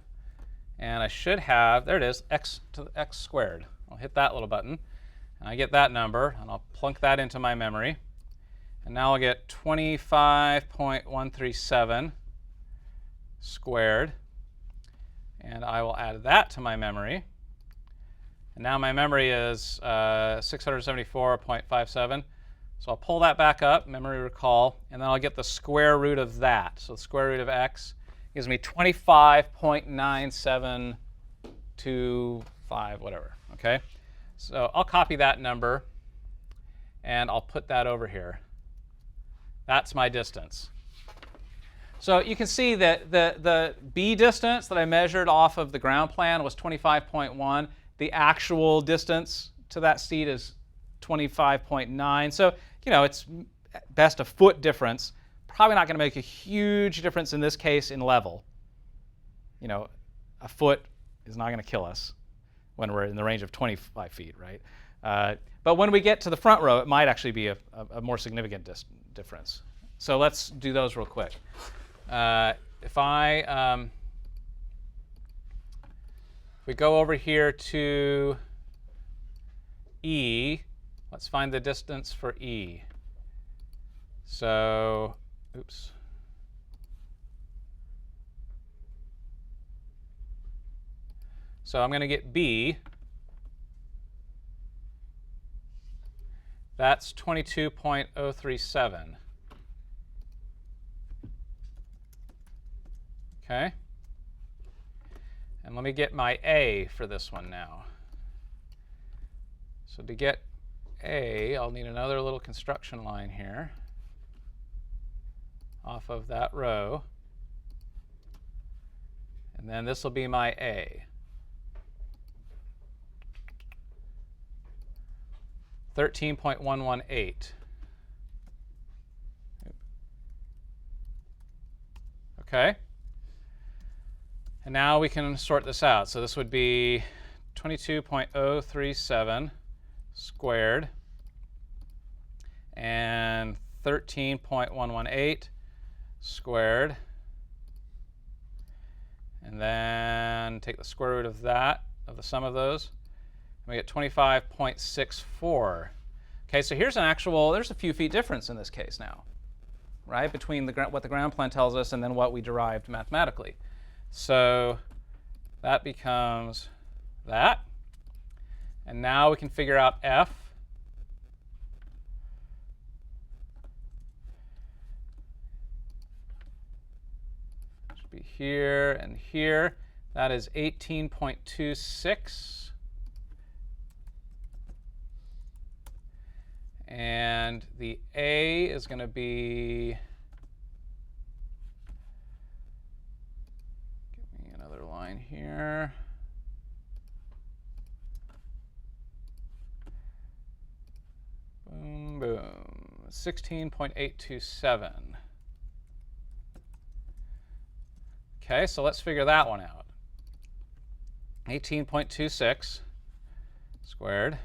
and I should have, there it is, x to the x squared. I'll hit that little button, and I get that number, and I'll plunk that into my memory. And now I'll get 25.137 squared, and I will add that to my memory. And now my memory is 674.57. So I'll pull that back up, memory recall, and then I'll get the square root of that. So the square root of x gives me 25.9725, whatever, okay? So I'll copy that number, and I'll put that over here. That's my distance. So you can see that the B distance that I measured off of the ground plan was 25.1. The actual distance to that seat is 25.9. So, you know, it's best a foot difference. Probably not going to make a huge difference in this case in level. You know, a foot is not going to kill us when we're in the range of 25 feet, right? But when we get to the front row, it might actually be a more significant difference. So let's do those real quick. If we go over here to E, let's find the distance for E. So, oops. So I'm going to get B. That's 22.037. Okay. And let me get my A for this one now. So to get A, I'll need another little construction line here off of that row. And then this will be my A. 13.118. Okay. And now we can sort this out. So this would be 22.037 squared and 13.118 squared. And then take the square root of that, of the sum of those. And we get 25.64. Okay, so here's an actual, there's a few feet difference in this case now, right? Between what the ground plan tells us and then what we derived mathematically. So that becomes that. And now we can figure out F. It should be here and here. That is 18.26. And the A is going to be, give me another line here. Boom, boom. 16.827. Okay, so let's figure that one out. 18.26 squared.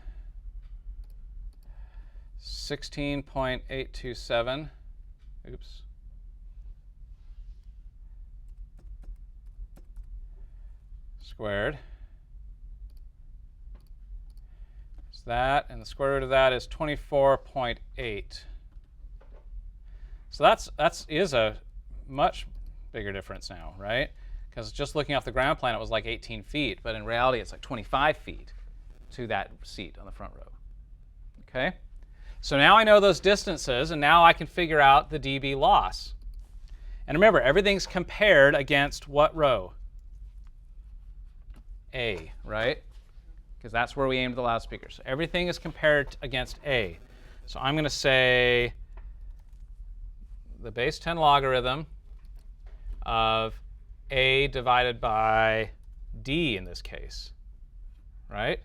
16.827, oops, squared. Is that, and the square root of that is 24.8. So that is a much bigger difference now, right? Because just looking off the ground plan, it was like 18 feet, but in reality, it's like 25 feet to that seat on the front row. Okay? So now I know those distances, and now I can figure out the dB loss. And remember, everything's compared against what row? A, right? Because that's where we aimed the loudspeaker. So everything is compared against A. So I'm going to say the base 10 logarithm of A divided by D in this case, right?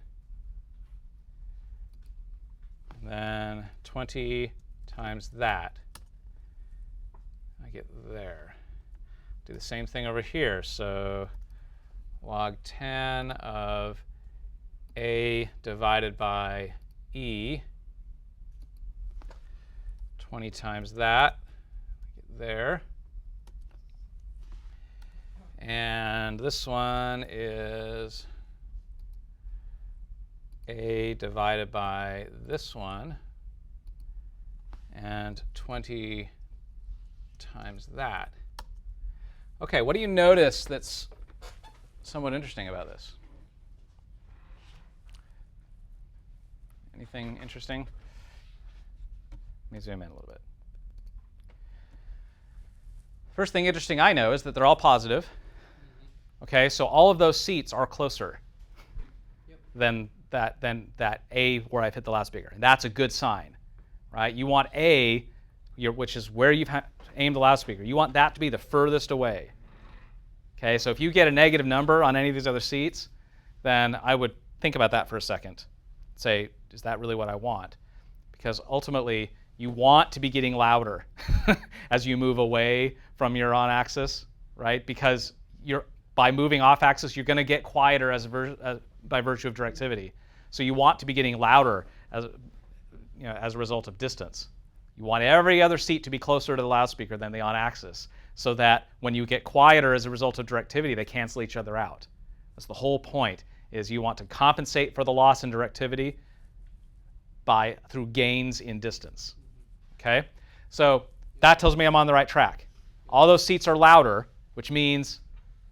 And then 20 times that. I get there. Do the same thing over here. So log 10 of A divided by E, 20 times that, there. And this one is A divided by this one, and 20 times that. Okay, what do you notice that's somewhat interesting about this? Anything interesting? Let me zoom in a little bit. First thing interesting I know is that they're all positive. Okay, so all of those seats are closer than that A where I've hit the loudspeaker. And that's a good sign, right? You want A, which is where you've aimed the loudspeaker, you want that to be the furthest away. Okay, so if you get a negative number on any of these other seats, then I would think about that for a second. Say, is that really what I want? Because ultimately, you want to be getting louder as you move away from your on axis, right? Because by moving off axis, you're going to get quieter by virtue of directivity. So you want to be getting louder as a result of distance. You want every other seat to be closer to the loudspeaker than the on axis, so that when you get quieter as a result of directivity, they cancel each other out. That's the whole point, is you want to compensate for the loss in directivity through gains in distance. Okay? So that tells me I'm on the right track. All those seats are louder, which means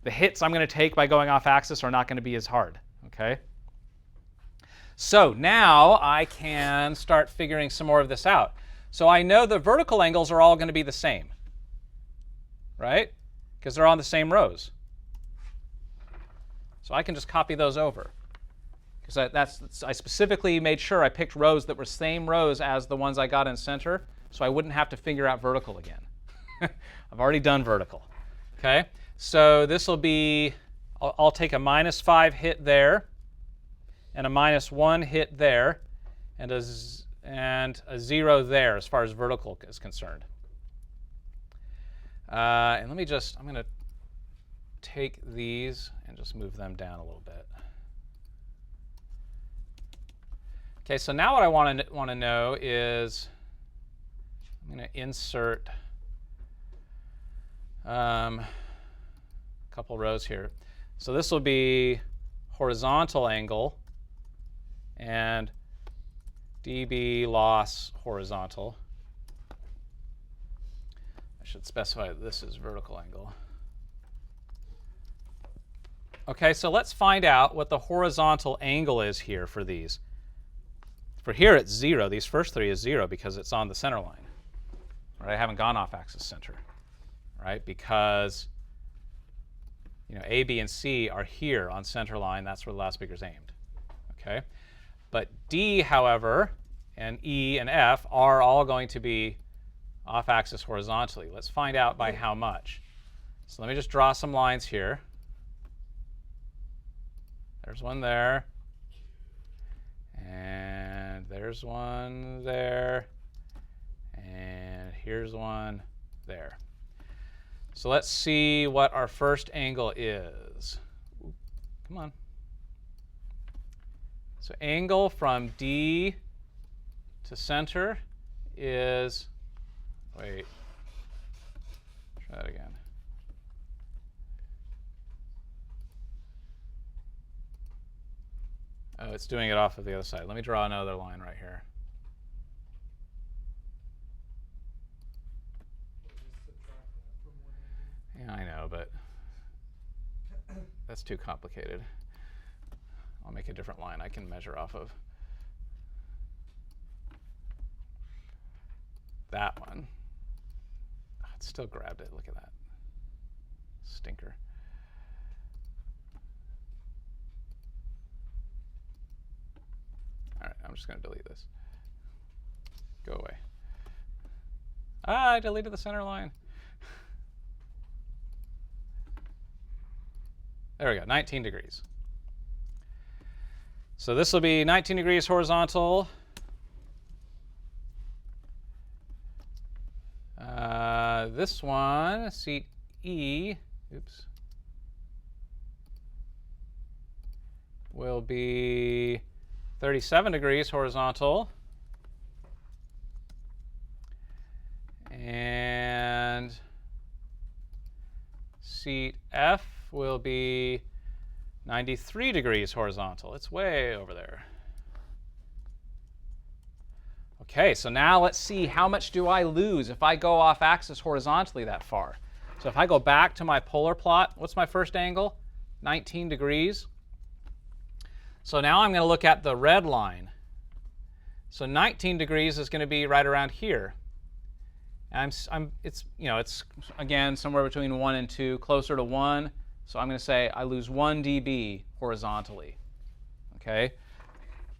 the hits I'm going to take by going off axis are not going to be as hard. Okay? So now I can start figuring some more of this out. So I know the vertical angles are all going to be the same, right? Because they're on the same rows. So I can just copy those over. Because I specifically made sure I picked rows that were same rows as the ones I got in center, so I wouldn't have to figure out vertical again. I've already done vertical. Okay? So this will be, I'll take a -5 hit there, and a -1 hit there, and a 0 there as far as vertical is concerned. And I'm going to take these and just move them down a little bit. Okay, so now what I want to know is, I'm going to insert a couple rows here. So this will be horizontal angle and dB loss horizontal. I should specify that this is vertical angle. Okay, so let's find out what the horizontal angle is here for these. For here it's 0. These first three is 0 because it's on the center line. Right? I haven't gone off axis center. Right? Because A, B, and C are here on center line. That's where the loudspeaker's aimed. Okay? But D, however, and E and F are all going to be off axis horizontally. Let's find out by how much. So let me just draw some lines here. There's one there. And there's one there. And here's one there. So let's see what our first angle is. Ooh, come on. So angle from D to center is, wait, try that again. Oh, it's doing it off of the other side. Let me draw another line right here. Yeah, I know, but that's too complicated. I'll make a different line I can measure off of. That one. Oh, it still grabbed it. Look at that. Stinker. All right, I'm just going to delete this. Go away. Ah, I deleted the center line. There we go, 19 degrees. So this will be 19 degrees horizontal. This one, seat E, oops, will be 37 degrees horizontal. And seat F will be 93 degrees horizontal. It's way over there. Okay, so now let's see how much do I lose if I go off axis horizontally that far. So if I go back to my polar plot, what's my first angle? 19 degrees. So now I'm going to look at the red line. So 19 degrees is going to be right around here. And it's again somewhere between 1 and 2, closer to 1. So I'm going to say I lose 1 dB horizontally. Okay?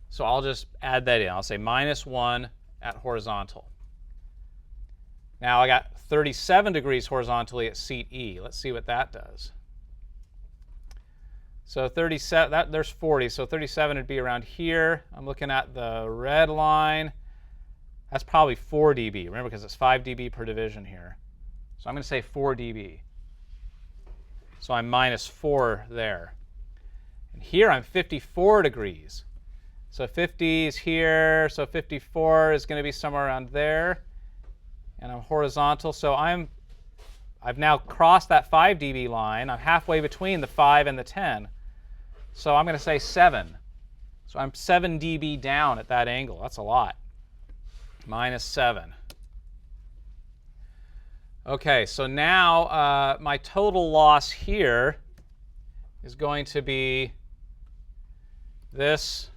So I'll just add that in. I'll say minus 1 at horizontal. Now I got 37 degrees horizontally at seat E. Let's see what that does. So 37, there's 40. So 37 would be around here. I'm looking at the red line. That's probably 4 dB. Remember, because it's 5 dB per division here. So I'm going to say 4 dB. So I'm minus 4 there. And here I'm 54 degrees. So 50 is here. So 54 is going to be somewhere around there. And I'm horizontal. So I've now crossed that 5 dB line. I'm halfway between the 5 and the 10. So I'm going to say 7. So I'm 7 dB down at that angle. That's a lot. Minus 7. Okay, so now my total loss here is going to be this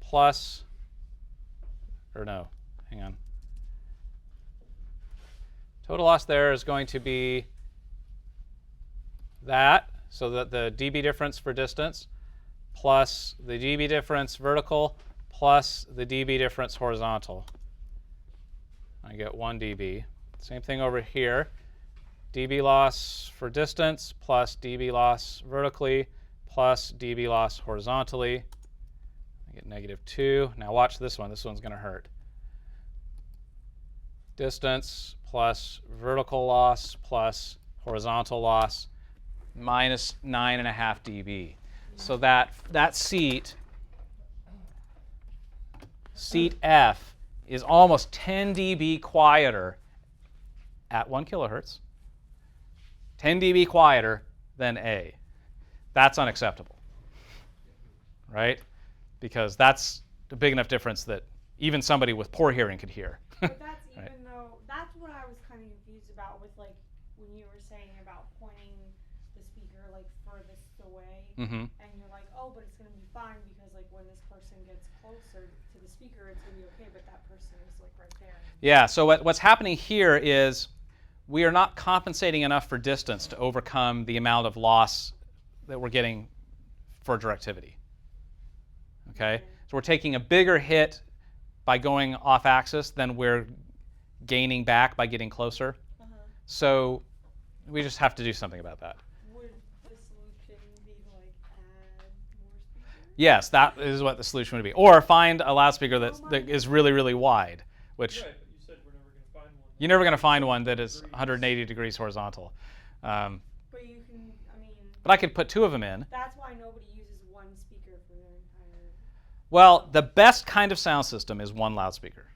plus, or no, hang on. Total loss there is going to be that, so that the dB difference for distance plus the dB difference vertical plus the dB difference horizontal. I get 1 dB. Same thing over here. dB loss for distance plus dB loss vertically plus dB loss horizontally. I get negative 2. Now watch this one. This one's going to hurt. Distance plus vertical loss plus horizontal loss minus 9.5 dB. So that seat F is almost 10 dB quieter at 1 kilohertz, 10 dB quieter than A. That's unacceptable, right? Because that's a big enough difference that even somebody with poor hearing could hear. But that's even Right. though, that's what I was kind of confused about with, like, when you were saying about pointing the speaker, like, furthest away. Mm-hmm. And you're like, oh, but it's going to be fine because, like, when this person gets closer to the speaker, it's going to be okay, but that person is, like, right there. Yeah, so what's happening here is we are not compensating enough for distance to overcome the amount of loss that we're getting for directivity. Okay? So we're taking a bigger hit by going off axis than we're gaining back by getting closer. So we just have to do something about that. Would the solution be to, like, add more speakers? Yes, that is what the solution would be. Or find a loudspeaker that is really, really wide, which Right, but you said we're never going to find one. you're never going to find one that is 180 degrees horizontal. But you can, I mean, But I could put 2 of them in. that's why nobody uses one speaker for their entire. Well, the best kind of sound system is 1 loudspeaker,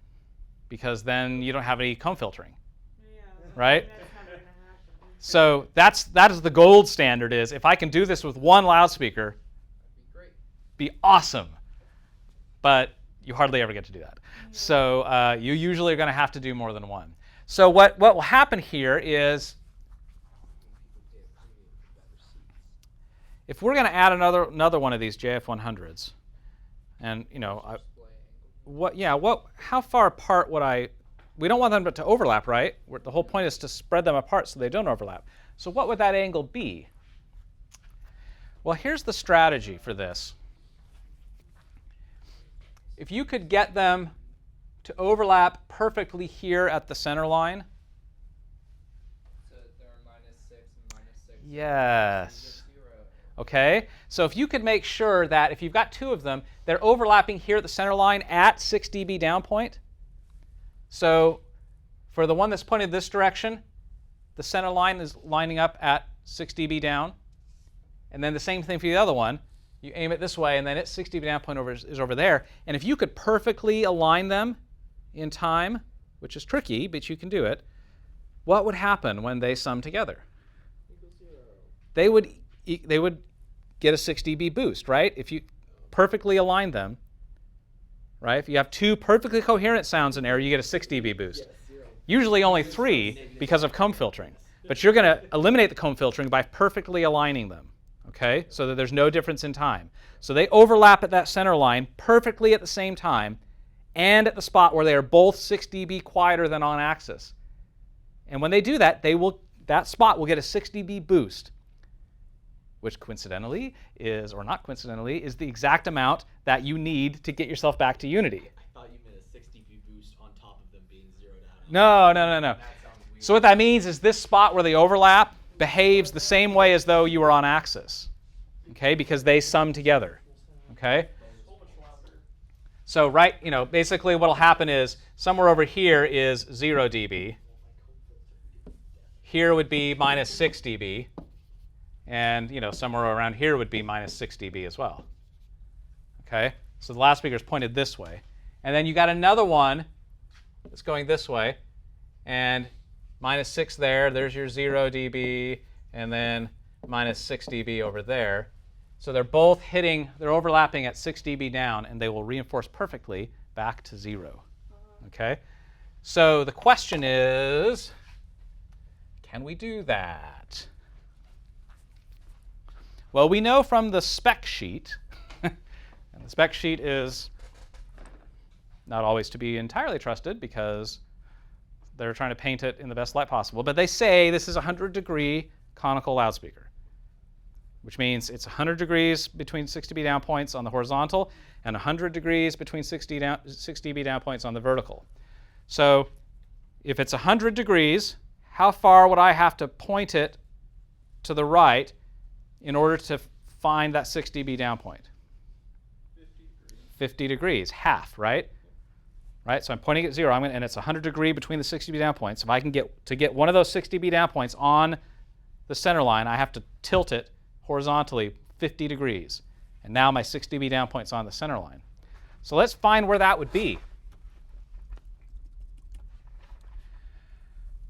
because then you don't have any comb filtering, Yeah. right? That's never going to happen. So that is the gold standard. Is if I can do this with 1 loudspeaker, That'd be great. be awesome. But you hardly ever get to do that. So you usually are going to have to do more than 1. So what will happen here is, if we're going to add another one of these JF100s, and how far apart would we don't want them to overlap, right? The whole point is to spread them apart so they don't overlap. So what would that angle be? Well, here's the strategy for this. If you could get them to overlap perfectly here at the center line. So they're -6 and -6. Yes. And 0. Okay, so if you could make sure that if you've got 2 of them, they're overlapping here at the center line at 6 dB down point. So for the one that's pointed this direction, the center line is lining up at 6 dB down. And then the same thing for the other one. You aim it this way, and then its 60 dB down point is over there. And if you could perfectly align them in time, which is tricky, but you can do it, what would happen when they sum together? They would get a 6 dB boost, right? If you perfectly align them, right? If you have two perfectly coherent sounds in there, you get a 6 dB boost. Usually only 3 because of comb filtering. But you're going to eliminate the comb filtering by perfectly aligning them, okay? So that there's no difference in time. So they overlap at that center line perfectly at the same time and at the spot where they are both 6 dB quieter than on axis. And when they do that, that spot will get a 6 dB boost, which coincidentally is, or not coincidentally, is the exact amount that you need to get yourself back to unity. I thought you meant a 6 dB boost on top of them being zeroed out. No. That sounds weird. So what that means is this spot where they overlap behaves the same way as though you were on axis, okay? Because they sum together, okay? So basically what will happen is somewhere over here is 0 dB. Here would be minus 6 dB. And somewhere around here would be minus 6 dB as well. Okay? So the loudspeaker is pointed this way. And then you got another one that's going this way. And minus 6 there, there's your 0 dB, and then minus 6 dB over there. So they're both they're overlapping at 6 dB down, and they will reinforce perfectly back to 0. Okay? So the question is, can we do that? Well, we know from the spec sheet, and the spec sheet is not always to be entirely trusted because they're trying to paint it in the best light possible, but they say this is a 100-degree conical loudspeaker, which means it's 100 degrees between 6 dB down points on the horizontal and 100 degrees between 6 dB down points on the vertical. So if it's 100 degrees, how far would I have to point it to the right in order to find that 6 dB down point? 50 degrees, half, right? Right, so I'm pointing at 0, and it's 100 degree between the 6 dB down points. If I can get one of those 6 dB down points on the center line, I have to tilt it horizontally 50 degrees. And now my 6 dB down point's on the center line. So let's find where that would be.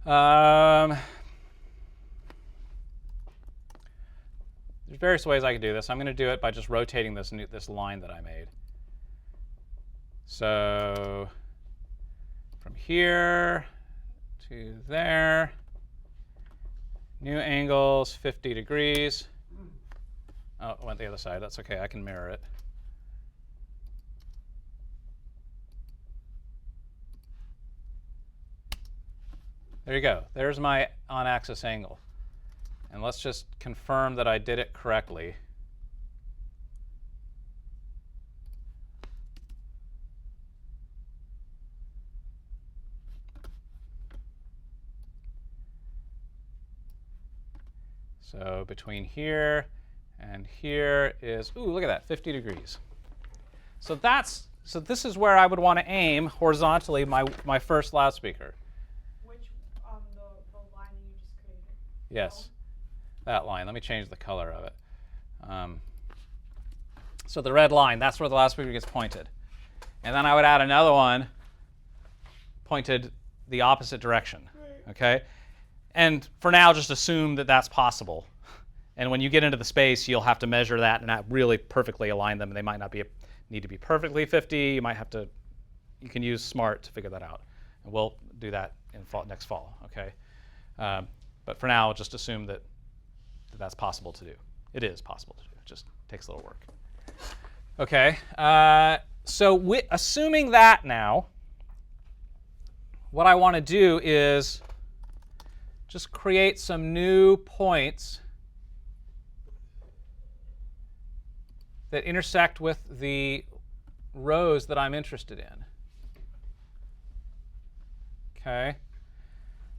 There's various ways I could do this. I'm going to do it by just rotating this line that I made. So from here to there, new angles, 50 degrees. Oh, it went the other side. That's okay. I can mirror it. There you go. There's my on-axis angle. And let's just confirm that I did it correctly. So between here and here is, ooh, look at that, 50 degrees. So this is where I would want to aim horizontally my first loudspeaker. Which the line you just created? Yes, that line. Let me change the color of it. So the red line, that's where the loudspeaker gets pointed. And then I would add another one pointed the opposite direction. Okay? And for now, just assume that that's possible. And when you get into the space, you'll have to measure that and not really perfectly align them. And they might not need to be perfectly 50. You can use SMART to figure that out. And we'll do that next fall. Okay? But for now, just assume that that's possible to do. It is possible to do. It just takes a little work. Okay. So assuming that now, what I want to do is just create some new points that intersect with the rows that I'm interested in. Okay.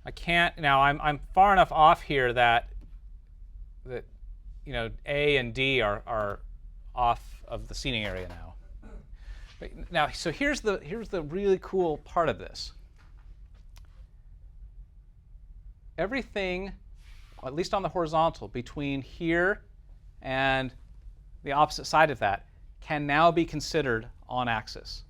I can't now. I'm far enough off here that A and D are off of the seating area now. But now, so here's the really cool part of this. Everything, at least on the horizontal, between here and the opposite side of that, can now be considered on axis.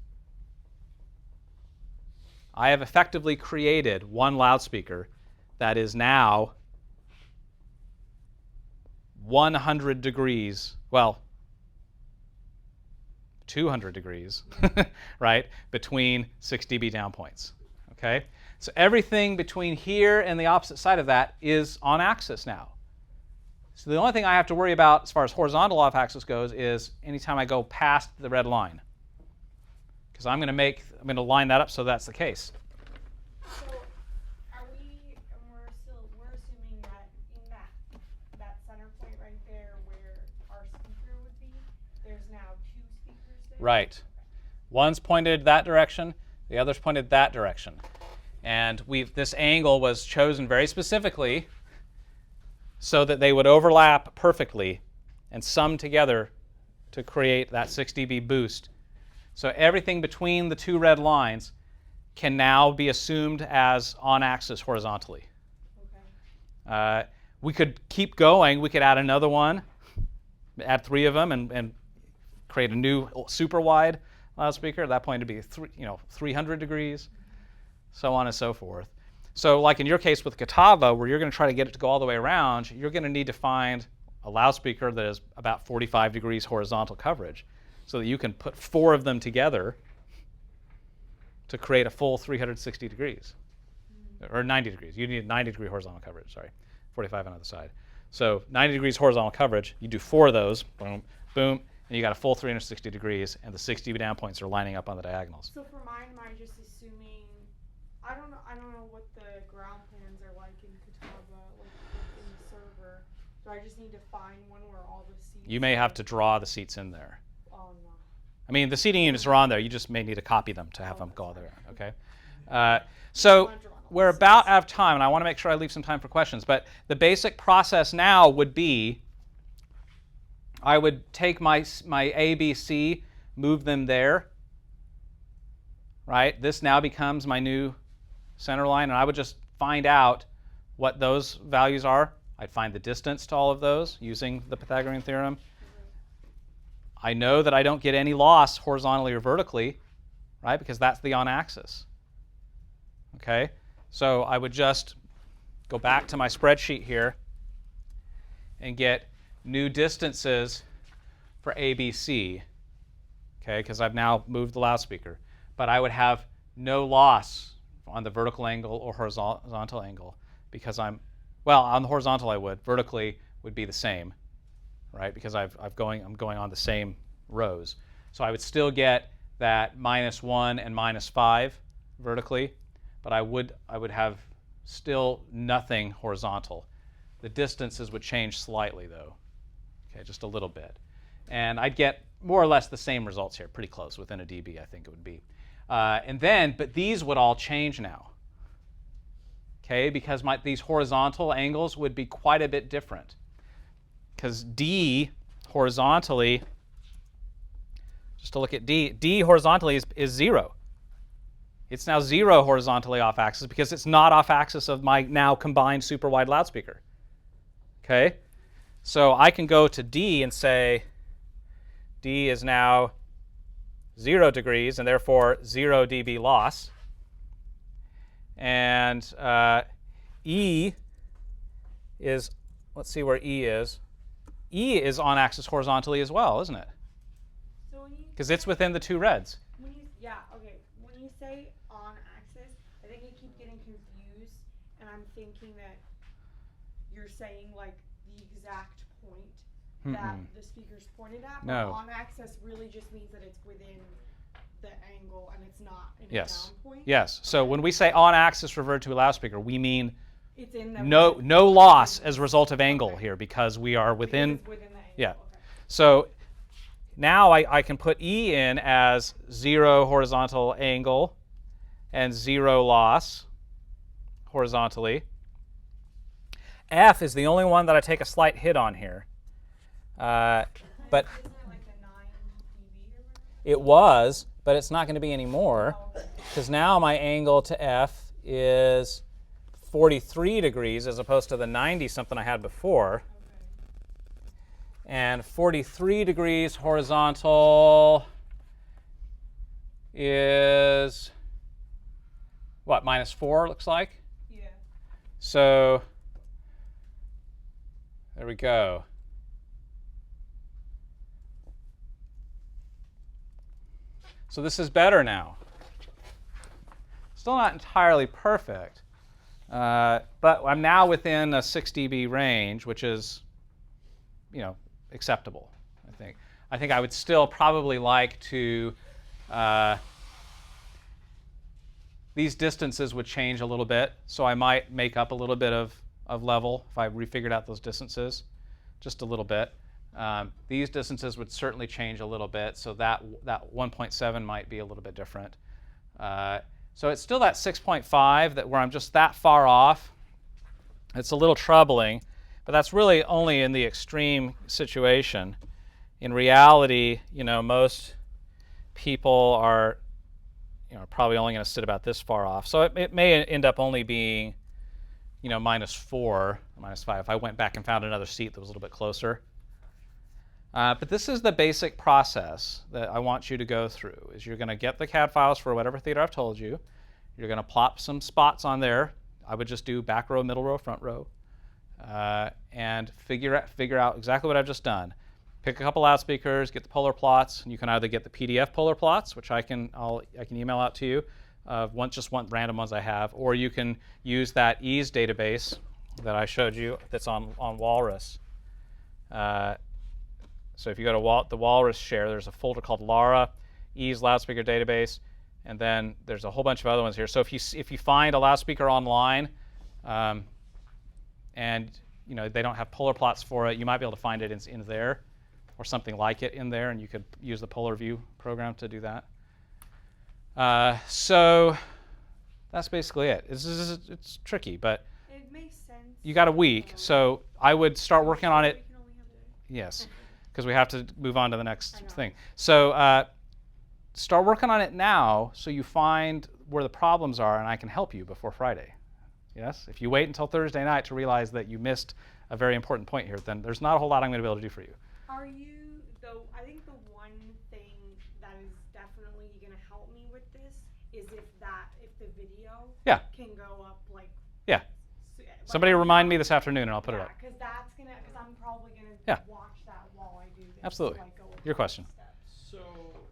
I have effectively created one loudspeaker that is now 100 degrees, well, 200 degrees, right, between 6 dB down points. Okay? So everything between here and the opposite side of that is on axis now. So the only thing I have to worry about as far as horizontal off axis goes is anytime I go past the red line. Because I'm going to line that up so that's the case. So we're assuming that in that center point right there where our speaker would be, there's now 2 speakers there? Right. One's pointed that direction, the other's pointed that direction. And this angle was chosen very specifically so that they would overlap perfectly and sum together to create that 6 dB boost. So everything between the 2 red lines can now be assumed as on axis horizontally. Okay. We could keep going. We could add another one, add 3 of them, and create a new super wide loudspeaker. At that point, it'd be 300 degrees, so on and so forth. So like in your case with Catawba, where you're going to try to get it to go all the way around, you're going to need to find a loudspeaker that is about 45 degrees horizontal coverage so that you can put 4 of them together to create a full 360 degrees, or 90 degrees. You need 90 degree horizontal coverage, sorry, 45 on the other side. So 90 degrees horizontal coverage, you do 4 of those, boom, boom, and you got a full 360 degrees, and the 6 dB down points are lining up on the diagonals. So for mine, am I just assuming? I don't know what the ground plans are like in Catawba, like in the server. Do I just need to find one where all the seats? You may have to draw the seats in there. Oh no. I mean, the seating units are on there. You just may need to copy them to have them go there. Okay. So we're about out of time, and I want to make sure I leave some time for questions. But the basic process now would be, I would take my A, B, C, move them there. Right. This now becomes my new center line, and I would just find out what those values are. I'd find the distance to all of those using the Pythagorean theorem. I know that I don't get any loss horizontally or vertically, right, because that's the on-axis. Okay, so I would just go back to my spreadsheet here and get new distances for ABC, okay, because I've now moved the loudspeaker. But I would have no loss on the vertical angle or horizontal angle because on the horizontal I would. Vertically would be the same, right? Because I'm going on the same rows. So I would still get that -1 and -5 vertically, but I would have still nothing horizontal. The distances would change slightly though, okay, just a little bit. And I'd get more or less the same results here, pretty close, within a dB I think it would be. But these would all change now, okay, because these horizontal angles would be quite a bit different. Because D horizontally, just to look at D horizontally is 0. It's now 0 horizontally off axis because it's not off axis of my now combined super wide loudspeaker. Okay, so I can go to D and say D is now 0 degrees and therefore 0 dB loss. And E is, let's see where E is. E is on axis horizontally as well, isn't it? So because it's within the 2 reds. Okay. When you say on axis, I think I keep getting confused, and I'm thinking that you're saying like the exact point that the speaker's pointed at. No. But on axis really just means that it's within the angle and it's not in a Yes. down point. Yes. So when we say on axis referred to a loudspeaker, we mean It's in the no loss as a result of angle here because we are within. Because it's within the angle. Yeah. Okay. So now I can put E in as 0 horizontal angle and 0 loss horizontally. F is the only one that I take a slight hit on here. But Isn't it like the 9 dB or whatever? it was, but it's not going to be anymore Oh, okay. because now my angle to F is 43 degrees as opposed to the 90 something I had before. And 43 degrees horizontal is what, -4 looks like? Yeah. So there we go. So this is better now. Still not entirely perfect, but I'm now within a 6 dB range, which is, acceptable, I think. I think I would still probably like to, these distances would change a little bit, so I might make up a little bit of level if I refigured out those distances, just a little bit. These distances would certainly change a little bit, so that 1.7 might be a little bit different. So it's still that 6.5 where I'm just that far off. It's a little troubling, but that's really only in the extreme situation. In reality, most people are probably only going to sit about this far off. So it may end up only being -4, -5 if I went back and found another seat that was a little bit closer. But this is the basic process that I want you to go through. Is you're going to get the CAD files for whatever theater I've told you. You're going to plop some spots on there. I would just do back row, middle row, front row, and figure out exactly what I've just done. Pick a couple loudspeakers, get the polar plots, and you can either get the PDF polar plots, which I can email out to you, just one random ones I have, or you can use that ease database that I showed you that's on Walrus. So if you go to the Walrus share, there's a folder called Lara, Ease Loudspeaker Database, and then there's a whole bunch of other ones here. So if you find a loudspeaker online, and they don't have polar plots for it, you might be able to find it in there, or something like it in there, and you could use the Polar View program to do that. So that's basically it. It's tricky, but It makes sense. you got a week, so I would start working on it. We can only have a day. Yes, because we have to move on to the next thing. So start working on it now so you find where the problems are, and I can help you before Friday. Yes? If you wait until Thursday night to realize that you missed a very important point here, then there's not a whole lot I'm going to be able to do for you. Are you, though, I think the one thing that is definitely going to help me with this is if the video can go up, like... Yeah. Somebody remind me this afternoon, and I'll put it up. because I'm probably going to watch that while I do this. Absolutely. Your question. So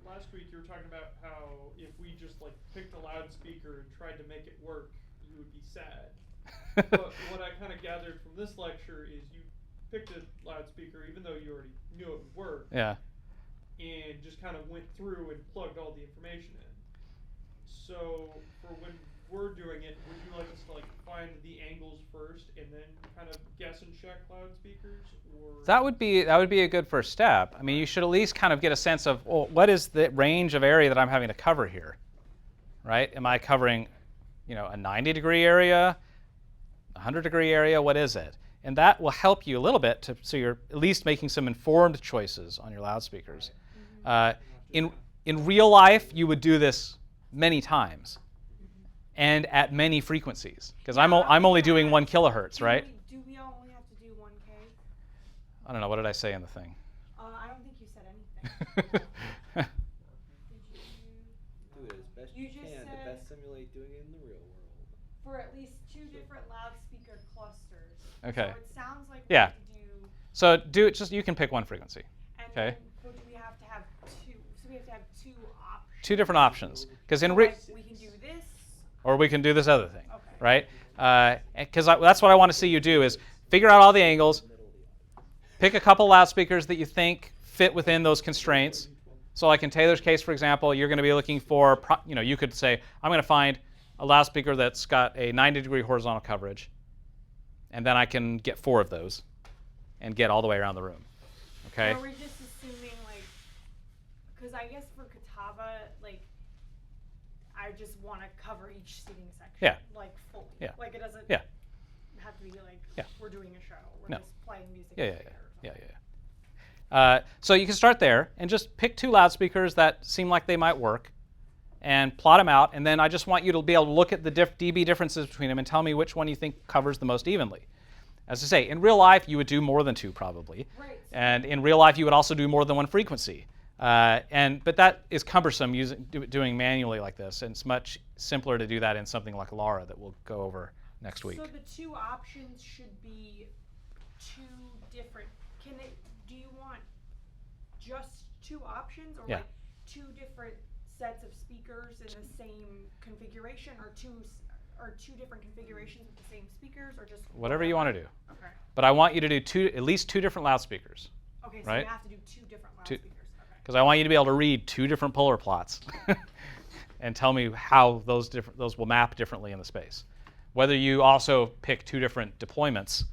last week you were talking about how if we just picked a loudspeaker and tried to make it work, you would be sad. But what I kind of gathered from this lecture is you picked a loudspeaker even though you already knew it would work. Yeah. And just kind of went through and plugged all the information in. So for when we're doing it, would you like us to find the angles first and then kind of guess and check loudspeakers, or That would be a good first step. I mean, you should at least kind of get a sense of, well, what is the range of area that I'm having to cover here, right? Am I covering, a 90-degree area, a 100-degree area? What is it? And that will help you a little bit so you're at least making some informed choices on your loudspeakers. In real life, you would do this many times and at many frequencies, because I'm only doing 1 kilohertz, right? Do we only have to do 1K? I don't know, what did I say in the thing? I don't think you said anything. Do it as best You you just can to said- best simulate doing it in the real world. For at least 2 different loudspeaker clusters. Okay. So it sounds like Yeah. we have to do... So do it, you can pick one frequency. And Okay. then, but do we have to have 2? So we have to have 2 options. 2 different options, because So, we can do this. or we can do this other thing, Okay. right? Because that's what I want to see you do is figure out all the angles, pick a couple loudspeakers that you think fit within those constraints. So like in Taylor's case, for example, you're going to be looking for, you could say, I'm going to find a loudspeaker that's got a 90-degree horizontal coverage, and then I can get 4 of those and get all the way around the room. Okay? Or are we just assuming, because I guess for Catawba, I just want to cover each seating section. Yeah. Fully. Yeah. It doesn't Yeah. have to be Yeah. we're doing a show. We're No. just playing music. Yeah, in yeah, the theater or yeah, something. yeah. So you can start there and just pick 2 loudspeakers that seem like they might work and plot them out. And then I just want you to be able to look at the dB differences between them and tell me which one you think covers the most evenly. As I say, in real life, you would do more than 2 probably. Right. And in real life, you would also do more than 1 frequency. But that is cumbersome doing manually like this, and it's much simpler to do that in something like LARA that we'll go over next week. So the 2 options should be 2 different. Do you want just 2 options, or Yeah. like 2 different sets of speakers in the same configuration, or 2 different configurations with the same speakers, or just Whatever you want to do. Okay. But I want you to do at least 2 different loudspeakers. Okay, so right? you have to do 2 different Two- loudspeakers. Okay. Because I want you to be able to read 2 different polar plots and tell me how those will map differently in the space. Whether you also pick 2 different deployments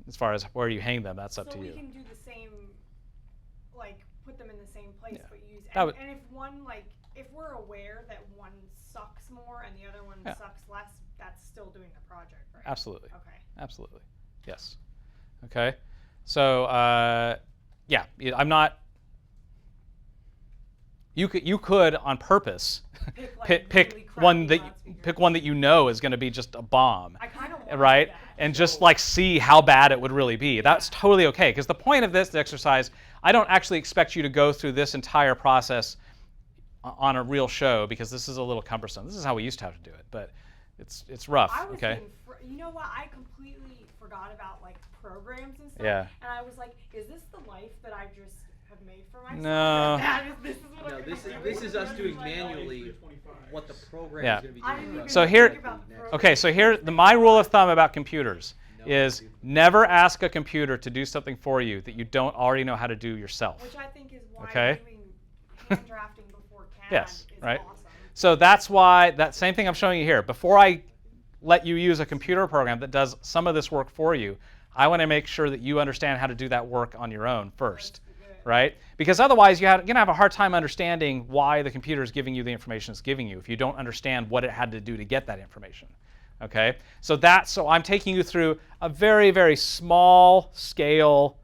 as far as where you hang them, that's up to So you. we can do the same, like put them in the same place, Yeah. but use. That would- And if one, like, if we're aware that one sucks more and the other one Yeah. sucks less, that's still doing the project, right? Absolutely. Okay. Absolutely. Yes. Okay. So yeah, I'm not. You could on purpose Pick, like, pick really one crappy that loudspeakers. you know is going to be just a bomb. I kind of want Right? that. And just like see how bad it would really be. That's totally okay. Because the point of this exercise, I don't actually expect you to go through this entire process on a real show, because this is a little cumbersome. This is how we used to have to do it, but it's rough. I was Okay. being you know what? I completely forgot about like programs and stuff. Yeah. And I was like, is this the life that I just have made for myself? No. This is what No, I'm this gonna is do. us doing Like, manually 325. what the program Yeah. is going to be I doing. didn't even So think here- about the program. Okay, so here my rule of thumb about computers No, is dude. never ask a computer to do something for you that you don't already know how to do yourself. Which I think is why Okay. doing hand drafting before CAD Yes, is right. awesome. So that's why that same thing I'm showing you here. Before I let you use a computer program that does some of this work for you, I want to make sure that you understand how to do that work on your own first, right? Because otherwise you're going to have a hard time understanding why the computer is giving you the information it's giving you if you don't understand what it had to do to get that information. Okay? So I'm taking you through a very, very small scale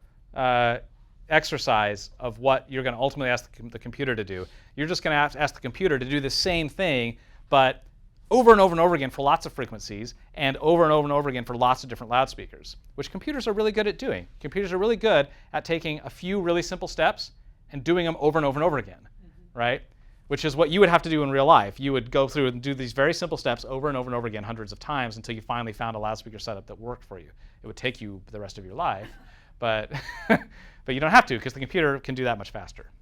exercise of what you're going to ultimately ask the computer to do. You're just going to have to ask the computer to do the same thing, but over and over and over again for lots of frequencies, and over and over again for lots of different loudspeakers, which computers are really good at doing. Computers are really good at taking a few really simple steps and doing them over and over and over again, right? Which is what you would have to do in real life. You would go through and do these very simple steps over and over and over again hundreds of times until you finally found a loudspeaker setup that worked for you. It would take you the rest of your life, but but you don't have to, because the computer can do that much faster.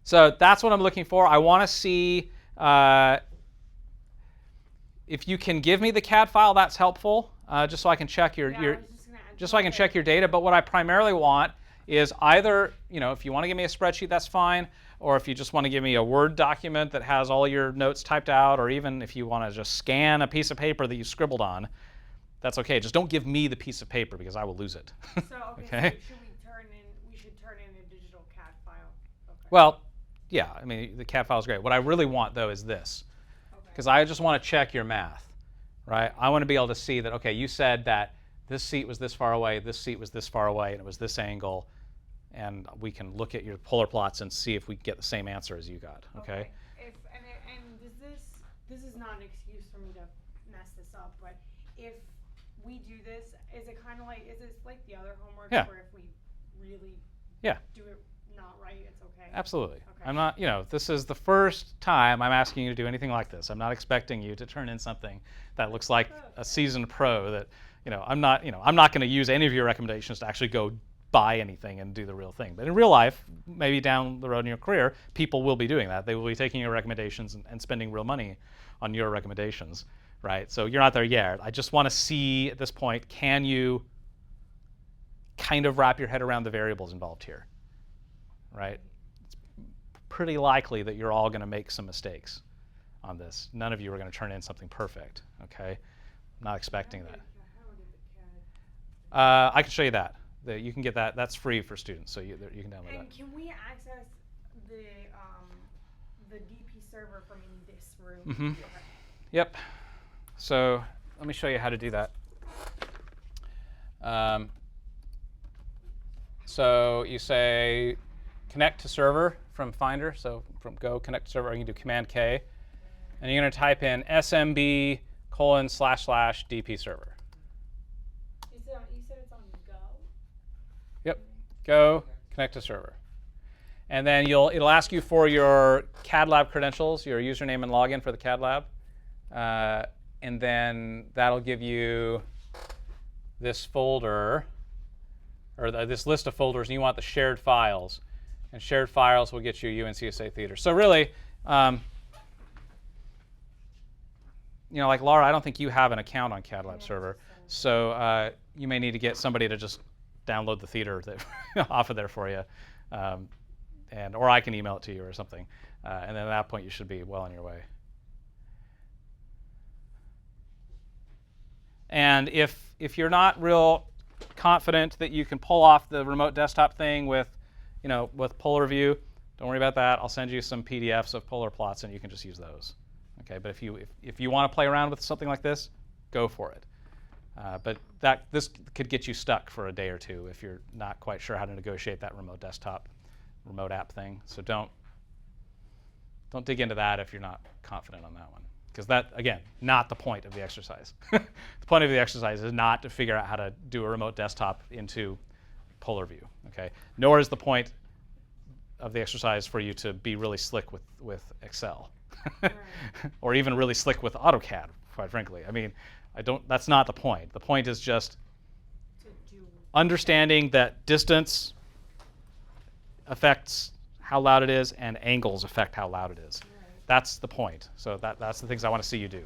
So that's what I'm looking for. I want to see if you can give me the CAD file. That's helpful, just so I can check your Yeah, I was just gonna add just so I can check your data. But what I primarily want is either, if you want to give me a spreadsheet, that's fine, or if you just want to give me a Word document that has all your notes typed out, or even if you want to just scan a piece of paper that you scribbled on, that's okay. Just don't give me the piece of paper, because I will lose it. So Okay. So we should turn in a digital CAD file. Okay. Well, yeah, I mean, the CAD file is great. What I really want, though, is this, because I just want to check your math, right? I want to be able to see that, okay, you said that this seat was this far away, this seat was this far away, and it was this angle, and we can look at your polar plots and see if we get the same answer as you got, okay? And does this is not an excuse for me to mess this up, but if we do this, is it like the other homework Yeah. where if we really Yeah. do it not right, it's okay? Absolutely. Okay. I'm not, this is the first time I'm asking you to do anything like this. I'm not expecting you to turn in something that looks like a seasoned pro that, I'm not going to use any of your recommendations to actually go buy anything and do the real thing. But in real life, maybe down the road in your career, people will be doing that. They will be taking your recommendations and spending real money on your recommendations, right? So you're not there yet. I just want to see at this point, can you kind of wrap your head around the variables involved here, right? It's pretty likely that you're all going to make some mistakes on this. None of you are going to turn in something perfect, okay? I'm not expecting that. I can show you that. You can get that. That's free for students, so you can download that. And can we access the DP server from in this room? Mhm. Okay. Yep. So let me show you how to do that. So you say connect to server from Finder. So from Go connect to server, you can do Command K, and you're going to type in smb://dp server. Is Go connect to server. And then it'll ask you for your CAD lab credentials, your username and login for the CAD lab. And then that'll give you this folder, or this list of folders, and you want the shared files. And shared files will get you UNCSA Theater. So really, like Laura, I don't think you have an account on CAD lab server. So you may need to get somebody to just download the theater off of there for you. Or I can email it to you or something. And then at that point, you should be well on your way. And if you're not real confident that you can pull off the remote desktop thing with Polar View, don't worry about that. I'll send you some PDFs of polar plots, and you can just use those. Okay, but if you want to play around with something like this, go for it. But this could get you stuck for a day or two if you're not quite sure how to negotiate that remote desktop, remote app thing. So don't dig into that if you're not confident on that one. Because that, again, not the point of the exercise. The point of the exercise is not to figure out how to do a remote desktop into Polar View. Okay? Nor is the point of the exercise for you to be really slick with Excel. Right. Or even really slick with AutoCAD, quite frankly. I mean, that's not the point. The point is just understanding that distance affects how loud it is and angles affect how loud it is. Right. That's the point. So that's the things I want to see you do.